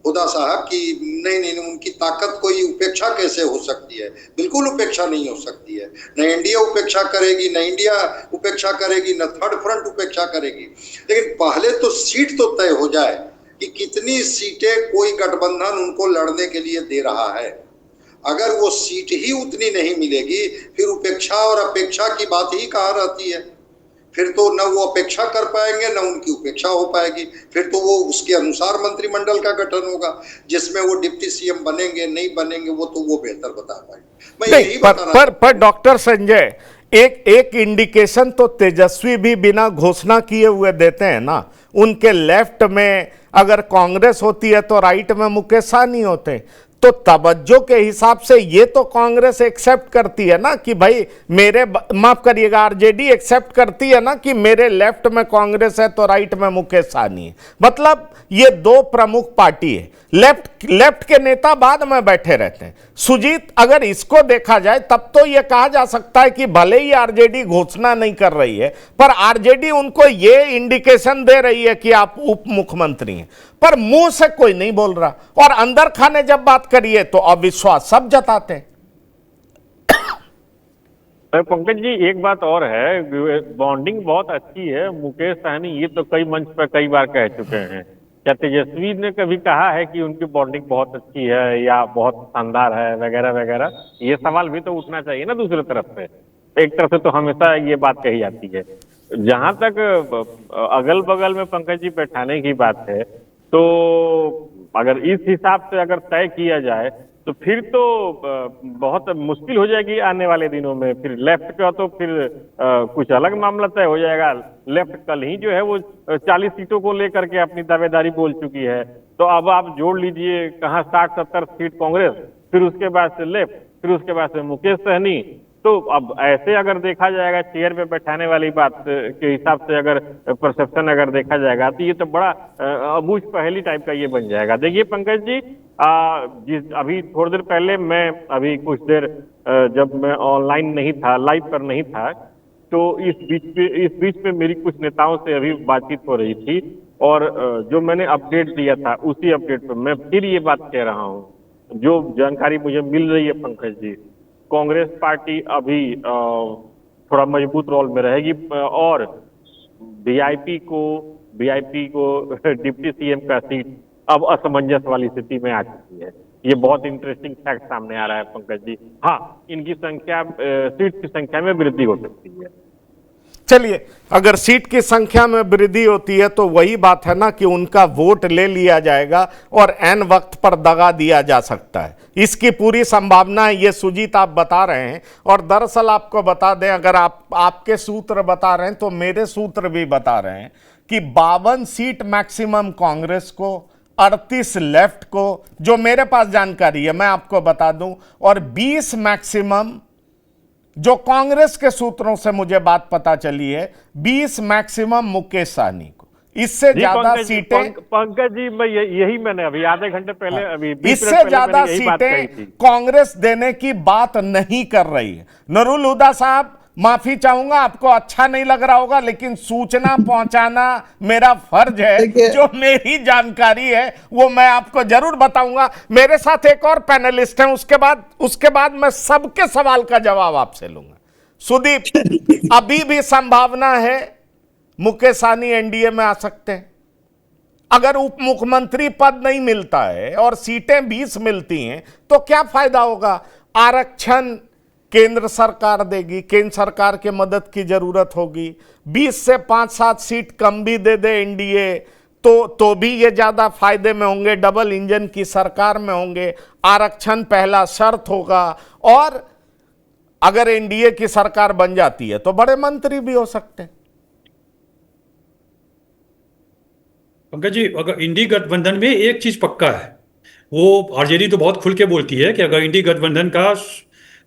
खुदा साहब कि नहीं, उनकी ताकत कोई उपेक्षा कैसे हो सकती है? बिल्कुल उपेक्षा नहीं हो सकती है। न एनडीए उपेक्षा करेगी, न इंडिया उपेक्षा करेगी, न थर्ड फ्रंट उपेक्षा करेगी। लेकिन पहले तो सीट तो तय हो जाए कि कितनी सीटें कोई गठबंधन उनको लड़ने के लिए दे रहा है। अगर वो सीट ही उतनी नहीं मिलेगी, फिर उपेक्षा और अपेक्षा की बात ही कहाँ रहती है? फिर तो न वो अपेक्षा कर पाएंगे, न उनकी उपेक्षा हो पाएगी। फिर तो वो उसके अनुसार मंत्रिमंडल का गठन होगा, जिसमें वो डिप्टी सीएम बनेंगे नहीं बनेंगे वो तो वो बेहतर बता पाएंगे। मैं यही बताना पर डॉक्टर संजय, एक इंडिकेशन तो तेजस्वी भी बिना घोषणा किए हुए देते हैं ना। उनके लेफ्ट में अगर कांग्रेस होती है तो राइट में मुकेश सहनी होते, तो तवज्जो के हिसाब से ये तो कांग्रेस एक्सेप्ट करती है ना कि भाई मेरे, माफ करिएगा, आरजेडी एक्सेप्ट करती है ना कि मेरे लेफ्ट में कांग्रेस है तो राइट में मुकेश सहनी है। मतलब ये दो प्रमुख पार्टी है, लेफ्ट के नेता बाद में बैठे रहते हैं। सुजीत, अगर इसको देखा जाए तब तो ये कहा जा सकता है कि भले ही आरजेडी घोषणा नहीं कर रही है, पर आरजेडी उनको ये इंडिकेशन दे रही है कि आप उप मुख्यमंत्री हैं, पर मुंह से कोई नहीं बोल रहा। और अंदर खाने जब बात करिए तो अविश्वास सब जताते हैं। पंकज जी, एक बात और है, बॉन्डिंग बहुत अच्छी है। मुकेश सहनी ये तो कई मंच पर कई बार कह चुके हैं। क्या तेजस्वी ने कभी कहा है कि उनकी बॉन्डिंग बहुत अच्छी है या बहुत शानदार है वगैरह वगैरह? ये सवाल भी तो उठना चाहिए ना दूसरी तरफ से। एक तरफ से तो हमेशा ये बात कही जाती है। जहां तक अगल बगल में पंकज जी बैठाने की बात है, तो अगर इस हिसाब से अगर तय किया जाए तो फिर तो बहुत मुश्किल हो जाएगी आने वाले दिनों में। फिर लेफ्ट का तो फिर कुछ अलग मामला तय हो जाएगा। लेफ्ट कल ही जो है वो 40 सीटों को लेकर के अपनी दावेदारी बोल चुकी है, तो अब आप जोड़ लीजिए कहाँ 60-70 सीट कांग्रेस, फिर उसके बाद से लेफ्ट, फिर उसके बाद से मुकेश सहनी। तो अब ऐसे अगर देखा जाएगा चेयर पे बैठाने वाली बात के हिसाब से, अगर परसेप्शन अगर देखा जाएगा तो ये तो बड़ा अबूझ पहेली टाइप का ये बन जाएगा। देखिए पंकज जी, जिस अभी थोड़ी देर पहले मैं, अभी कुछ देर जब मैं ऑनलाइन नहीं था, लाइव पर नहीं था, तो इस बीच में मेरी कुछ नेताओं से अभी बातचीत हो रही थी, और जो मैंने अपडेट दिया था उसी अपडेट पे मैं फिर ये बात कह रहा हूँ, जो जानकारी मुझे मिल रही है पंकज जी, कांग्रेस पार्टी अभी थोड़ा मजबूत रोल में रहेगी, और वीआईपी को डिप्टी सीएम का सीट अब असमंजस वाली स्थिति में आ चुकी है। ये बहुत इंटरेस्टिंग फैक्ट सामने आ रहा है पंकज जी। हाँ, इनकी संख्या, सीट की संख्या में वृद्धि हो सकती है। चलिए, अगर सीट की संख्या में वृद्धि होती है तो वही बात है ना कि उनका वोट ले लिया जाएगा और एन वक्त पर दगा दिया जा सकता है। इसकी पूरी संभावना है, ये सुजीत आप बता रहे हैं। और दरअसल आपको बता दें, अगर आपके सूत्र बता रहे हैं तो मेरे सूत्र भी बता रहे हैं कि 52 सीट मैक्सिमम कांग्रेस को, 38 लेफ्ट को, जो मेरे पास जानकारी है मैं आपको बता दूं, और 20 मैक्सिमम, जो कांग्रेस के सूत्रों से मुझे बात पता चली है, 20 मैक्सिमम मुकेश सहनी को। इससे ज्यादा सीटें, पंकज जी, मैं यही मैंने अभी आधे घंटे पहले, अभी 20 इससे मिनट पहले ज्यादा मैंने यही बात कही सीटें थी। कांग्रेस देने की बात नहीं कर रही है। नूरुल हुदा साहब, माफी चाहूंगा, आपको अच्छा नहीं लग रहा होगा, लेकिन सूचना पहुंचाना मेरा फर्ज है। जो मेरी जानकारी है वो मैं आपको जरूर बताऊंगा। मेरे साथ एक और पैनलिस्ट है, उसके बाद मैं सबके सवाल का जवाब आपसे लूंगा। सुदीप, अभी भी संभावना है मुकेश सहनी एनडीए में आ सकते हैं? अगर उप मुख्यमंत्री पद नहीं मिलता है और सीटें 20 मिलती हैं तो क्या फायदा होगा? आरक्षण केंद्र सरकार देगी, केंद्र सरकार के मदद की जरूरत होगी। 20 से 5-7 सीट कम भी दे दे एनडीए तो भी ये ज्यादा फायदे में होंगे, डबल इंजन की सरकार में होंगे। आरक्षण पहला शर्त होगा, और अगर एनडीए की सरकार बन जाती है तो बड़े मंत्री भी हो सकते हैं। पंकज जी, अगर इंडी गठबंधन में एक चीज पक्का है, वो आरजेडी तो बहुत खुल के बोलती है कि अगर इंडी गठबंधन का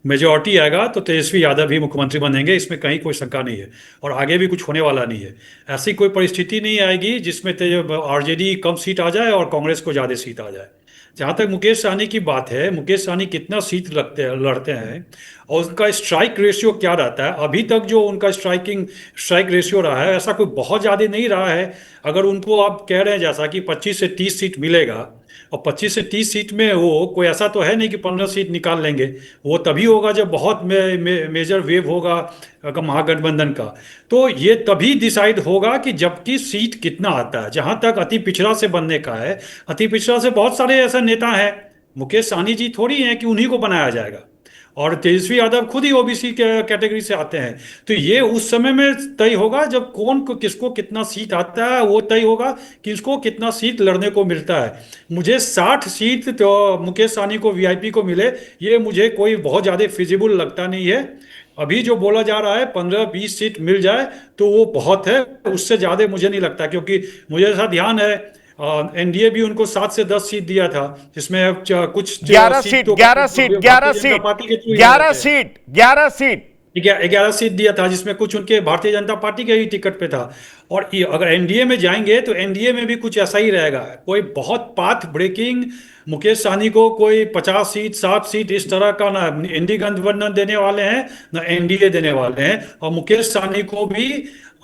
मेजॉरिटी आएगा तो तेजस्वी यादव भी मुख्यमंत्री बनेंगे, इसमें कहीं कोई शंका नहीं है, और आगे भी कुछ होने वाला नहीं है। ऐसी कोई परिस्थिति नहीं आएगी जिसमें आरजेडी कम सीट आ जाए और कांग्रेस को ज़्यादा सीट आ जाए। जहाँ तक मुकेश सहनी की बात है, मुकेश सहनी कितना सीट लड़ते हैं और उनका स्ट्राइक रेशियो क्या रहता है, अभी तक जो उनका स्ट्राइक रेशियो रहा है ऐसा कोई बहुत ज़्यादा नहीं रहा है। अगर उनको आप कह रहे हैं जैसा कि 25 से 30 सीट मिलेगा, और 25 से 30 सीट में वो कोई ऐसा तो है नहीं कि 15 सीट निकाल लेंगे, वो तभी होगा जब बहुत मेजर वेव होगा महागठबंधन का। तो ये तभी डिसाइड होगा कि जबकि सीट कितना आता है। जहां तक अति पिछड़ा से बनने का है, अति पिछड़ा से बहुत सारे ऐसे नेता हैं, मुकेश सहनी जी थोड़ी हैं कि उन्हीं को बनाया जाएगा, और तेजस्वी यादव खुद ही ओबीसी कैटेगरी से आते हैं। तो ये उस समय में तय होगा जब कौन को किसको कितना सीट आता है, वो तय होगा किसको कितना सीट लड़ने को मिलता है। मुझे 60 सीट तो मुकेश सहनी को वीआईपी को मिले, ये मुझे कोई बहुत ज़्यादा फिजिबल लगता नहीं है। अभी जो बोला जा रहा है 15-20 सीट मिल जाए तो वो बहुत है, उससे ज़्यादा मुझे नहीं लगता, क्योंकि मुझे ऐसा ध्यान है एनडीए भी उनको 7 से 10 सीट दिया था, जिसमें कुछ 11 सीट 11 सीट दिया था, जिसमें कुछ उनके भारतीय जनता पार्टी के ही टिकट पे था। और अगर एनडीए में जाएंगे तो एनडीए में भी कुछ ऐसा ही रहेगा, कोई बहुत पाथ ब्रेकिंग मुकेश सहनी को कोई 50 सीट 60 सीट इस तरह का ना एनडीए गठबंधन देने वाले हैं ना एनडीए देने वाले हैं। और मुकेश सहनी को भी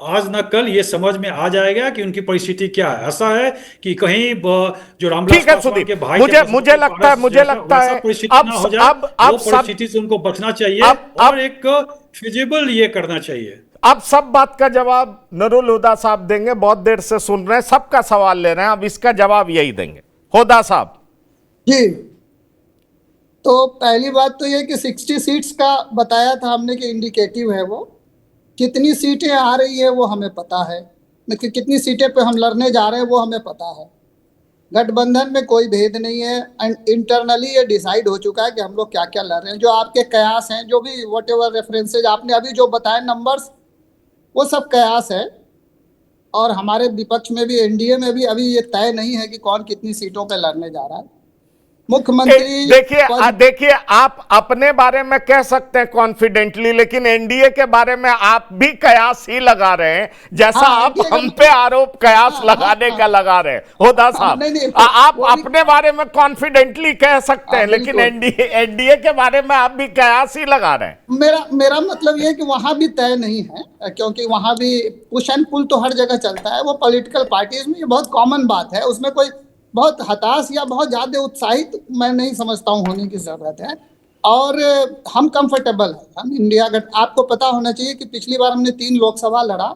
आज न कल ये समझ में आ जाएगा कि उनकी परिस्थिति क्या है। ऐसा है कि कहीं जो रामविलास पासवान के भाई मुझे लगता है अब परिस्थिति से उनको बचना चाहिए और एक फिजिबल ये करना चाहिए। अब सब बात का जवाब नूरुल हुदा साहब देंगे, बहुत देर से सुन रहे हैं, सबका सवाल ले रहे हैं, अब इसका जवाब यही देंगे। हुदा साहब जी, तो पहली बात तो ये कि 60 सीट्स का बताया था हमने कि इंडिकेटिव है, वो कितनी सीटें आ रही है वो हमें पता है, लेकिन कितनी सीटें पे हम लड़ने जा रहे हैं वो हमें पता है। गठबंधन में कोई भेद नहीं है, एंड इंटरनली ये डिसाइड हो चुका है कि हम लोग क्या क्या लड़ रहे हैं। जो आपके कयास हैं, जो भी वट एवर रेफरेंसेज आपने अभी जो बताए नंबर्स, वो सब कयास है। और हमारे विपक्ष में भी एनडीए में भी अभी ये तय नहीं है कि कौन कितनी सीटों पे लड़ने जा रहा है। मुख्यमंत्री देखिए आप अपने बारे में कह सकते हैं कॉन्फिडेंटली, लेकिन एनडीए के बारे में आप भी कयास ही लगा रहे हैं, जैसा आप हम पे आरोप कयास लगाने का लगा रहे हैं। होदा साहब, आप अपने बारे में कॉन्फिडेंटली कह सकते हैं, लेकिन एनडीए के बारे में आप भी कयास ही लगा रहे हैं। मेरा मतलब यह है कि वहां भी तय नहीं है, क्योंकि वहां भी पुश एंड पुल तो हर जगह चलता है। वो पॉलिटिकल पार्टीज में ये बहुत कॉमन बात है, उसमें कोई बहुत हताश या बहुत ज्यादा उत्साहित मैं नहीं समझता हूं होने की जरूरत है। और हम कंफर्टेबल हैं, हम इंडिया आपको पता होना चाहिए कि पिछली बार हमने 3 लोकसभा लड़ा,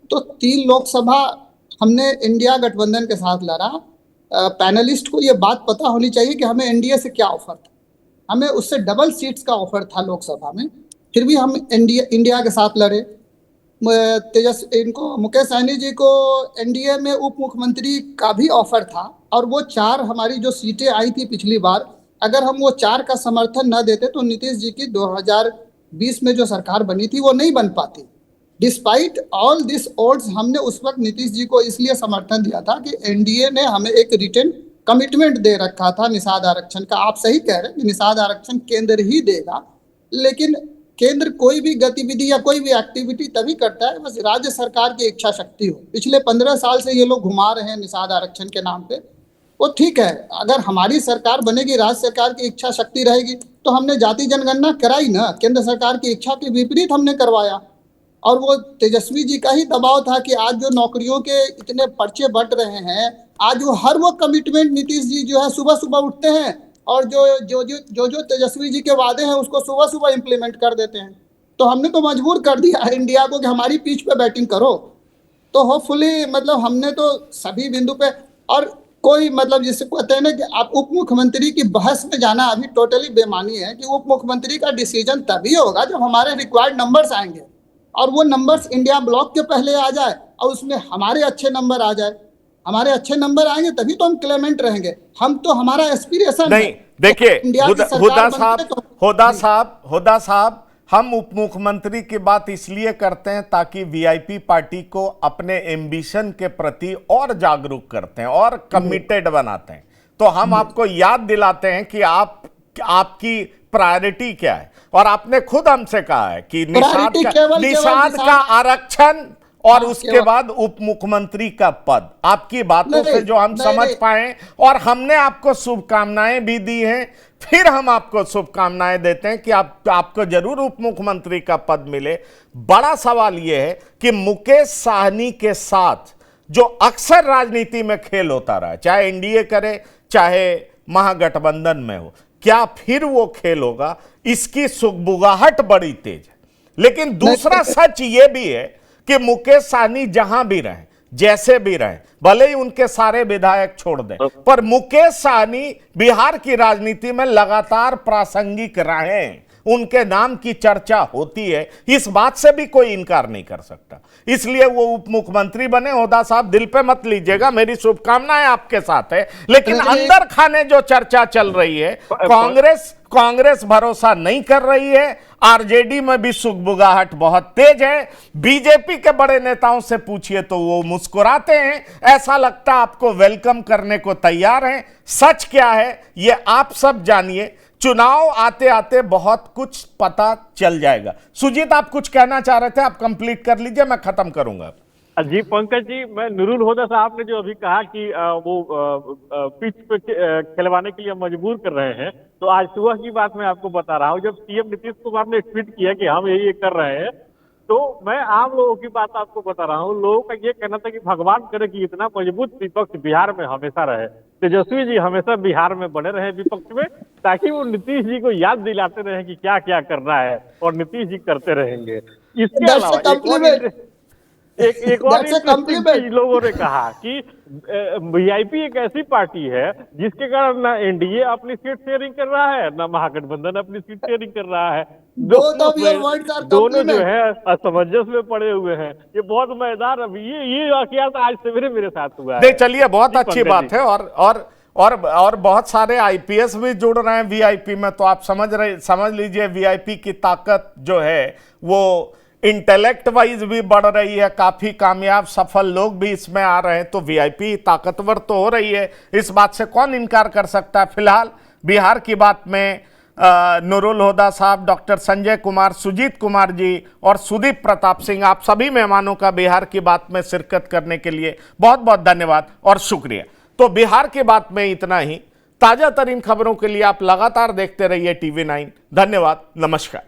तो 3 लोकसभा हमने इंडिया गठबंधन के साथ लड़ा। पैनलिस्ट को ये बात पता होनी चाहिए कि हमें एनडीए से क्या ऑफर था। हमें उससे डबल सीट्स का ऑफर था लोकसभा में, फिर भी हम इंडिया के साथ लड़े। मुकेश सहनी जी को एनडीए में उप मुख्यमंत्री का भी ऑफर था, और वो 4 हमारी जो सीटें आई थी पिछली बार, अगर हम वो 4 का समर्थन न देते तो नीतीश जी की 2020 में जो सरकार बनी थी वो नहीं बन पाती। डिस्पाइट ऑल दिस ओड्स हमने उस वक्त नीतीश जी को इसलिए समर्थन दिया था कि एनडीए ने हमें एक रिटन कमिटमेंट दे रखा था निषाद आरक्षण का। आप सही कह रहे हैं कि निषाद आरक्षण केंद्र ही देगा, लेकिन केंद्र कोई भी गतिविधि या कोई भी एक्टिविटी तभी करता है बस राज्य सरकार की इच्छा शक्ति हो। पिछले 15 साल से ये लोग घुमा रहे हैं निषाद आरक्षण के नाम पे। वो ठीक है, अगर हमारी सरकार बनेगी, राज्य सरकार की इच्छा शक्ति रहेगी, तो हमने जाति जनगणना कराई ना, केंद्र सरकार की इच्छा के विपरीत हमने करवाया। और वो तेजस्वी जी का ही दबाव था कि आज जो नौकरियों के इतने पर्चे बंट रहे हैं, आज वो हर वो कमिटमेंट नीतीश जी जो है सुबह सुबह उठते हैं और जो तेजस्वी जी के वादे हैं उसको सुबह सुबह इम्प्लीमेंट कर देते हैं। तो हमने तो मजबूर कर दिया इंडिया को कि हमारी पीठ पे बैटिंग करो। तो होपफुली मतलब हमने तो सभी बिंदु पे, और कोई मतलब जिसे कहते हैं ना कि आप उप मुख्यमंत्री की बहस में जाना अभी टोटली बेमानी है, कि उप मुख्यमंत्री का डिसीजन तभी होगा जब हमारे रिक्वायर्ड नंबर्स आएंगे, और वो नंबर्स इंडिया ब्लॉक के पहले आ जाए और उसमें हमारे अच्छे नंबर आ जाए। हमारे अच्छे नंबर आएंगे तभी तो हम क्लेमेंट रहेंगे। हम तो हमारा एस्पिरेशन नहीं, देखिए होदा साहब, हम उप मुख्यमंत्री की बात इसलिए करते हैं ताकि वीआईपी पार्टी को अपने एम्बिशन के प्रति और जागरूक करते हैं और कमिटेड बनाते हैं। तो हम आपको याद दिलाते हैं कि आपकी प्रायोरिटी क्या है, और आपने खुद हमसे कहा है कि निषाद का आरक्षण और उसके बाद उप मुख्यमंत्री का पद। आपकी बातों से जो हम समझ पाए, और हमने आपको शुभकामनाएं भी दी हैं, फिर हम आपको शुभकामनाएं देते हैं कि आपको जरूर उप मुख्यमंत्री का पद मिले। बड़ा सवाल यह है कि मुकेश साहनी के साथ जो अक्सर राजनीति में खेल होता रहा, चाहे एनडीए करे चाहे महागठबंधन में हो, क्या फिर वो खेल होगा? इसकी सुगबुगाहट बड़ी तेज है। लेकिन दूसरा सच ये भी है कि मुकेश साहनी जहां भी रहे, जैसे भी रहे, भले ही उनके सारे विधायक छोड़ दें, पर मुकेश साहनी बिहार की राजनीति में लगातार प्रासंगिक रहे, उनके नाम की चर्चा होती है, इस बात से भी कोई इनकार नहीं कर सकता। इसलिए वो उप मुख्यमंत्री बने। होदा साहब, दिल पे मत लीजिएगा, मेरी शुभकामनाएं आपके साथ है, लेकिन अंदर खाने जो चर्चा चल रही है, कांग्रेस भरोसा नहीं कर रही है, आरजेडी में भी सुगबुगाहट बहुत तेज है, बीजेपी के बड़े नेताओं से पूछिए तो वो मुस्कुराते हैं, ऐसा लगता है आपको वेलकम करने को तैयार हैं। सच क्या है ये आप सब जानिए, चुनाव आते आते बहुत कुछ पता चल जाएगा। सुजीत, आप कुछ कहना चाह रहे थे, आप कंप्लीट कर लीजिए, मैं खत्म करूंगा। जी पंकज जी, मैं नुरुल होदा साहब ने जो अभी कहा कि वो पिच पे खिलवाने के लिए मजबूर कर रहे हैं, तो आज सुबह की बात मैं आपको बता रहा हूँ। जब सीएम नीतीश कुमार ने ट्वीट किया कि हम ये कर रहे हैं, तो मैं आम लोगों की बात आपको बता रहा हूँ। लोगों का ये कहना था कि भगवान करे कि इतना मजबूत विपक्ष बिहार में हमेशा रहे, तेजस्वी जी हमेशा बिहार में बने रहे विपक्ष में, ताकि वो नीतीश जी को याद दिलाते रहे कि क्या क्या करना है, और नीतीश जी करते रहेंगे। इसके अलावा एक और चीज लोगों ने कहा कि वीआईपी एक ऐसी पार्टी है जिसके कारण ना एनडीए अपनी सीट शेयरिंग कर रहा है, ना महागठबंधन अपनी सीट शेयरिंग कर रहा है। दोनों जो है असमंजस में पड़े हुए हैं। ये बहुत मजेदार, अभी ये वाकया आज सवेरे मेरे साथ हुआ है। चलिए, बहुत अच्छी बात है, और बहुत सारे आईपीएस भी जुड़ रहे हैं वीआईपी में, तो आप समझ लीजिए वीआईपी की ताकत जो है वो इंटेलेक्ट वाइज भी बढ़ रही है, काफी कामयाब सफल लोग भी इसमें आ रहे हैं, तो वीआईपी ताकतवर तो हो रही है, इस बात से कौन इनकार कर सकता है। फिलहाल बिहार की बात में नूरुल हुदा साहब, डॉक्टर संजय कुमार, सुजीत कुमार जी और सुदीप प्रताप सिंह, आप सभी मेहमानों का बिहार की बात में शिरकत करने के लिए बहुत बहुत धन्यवाद और शुक्रिया। तो बिहार की बात में इतना ही। ताजा तरीन खबरों के लिए आप लगातार देखते रहिए TV9। धन्यवाद, नमस्कार।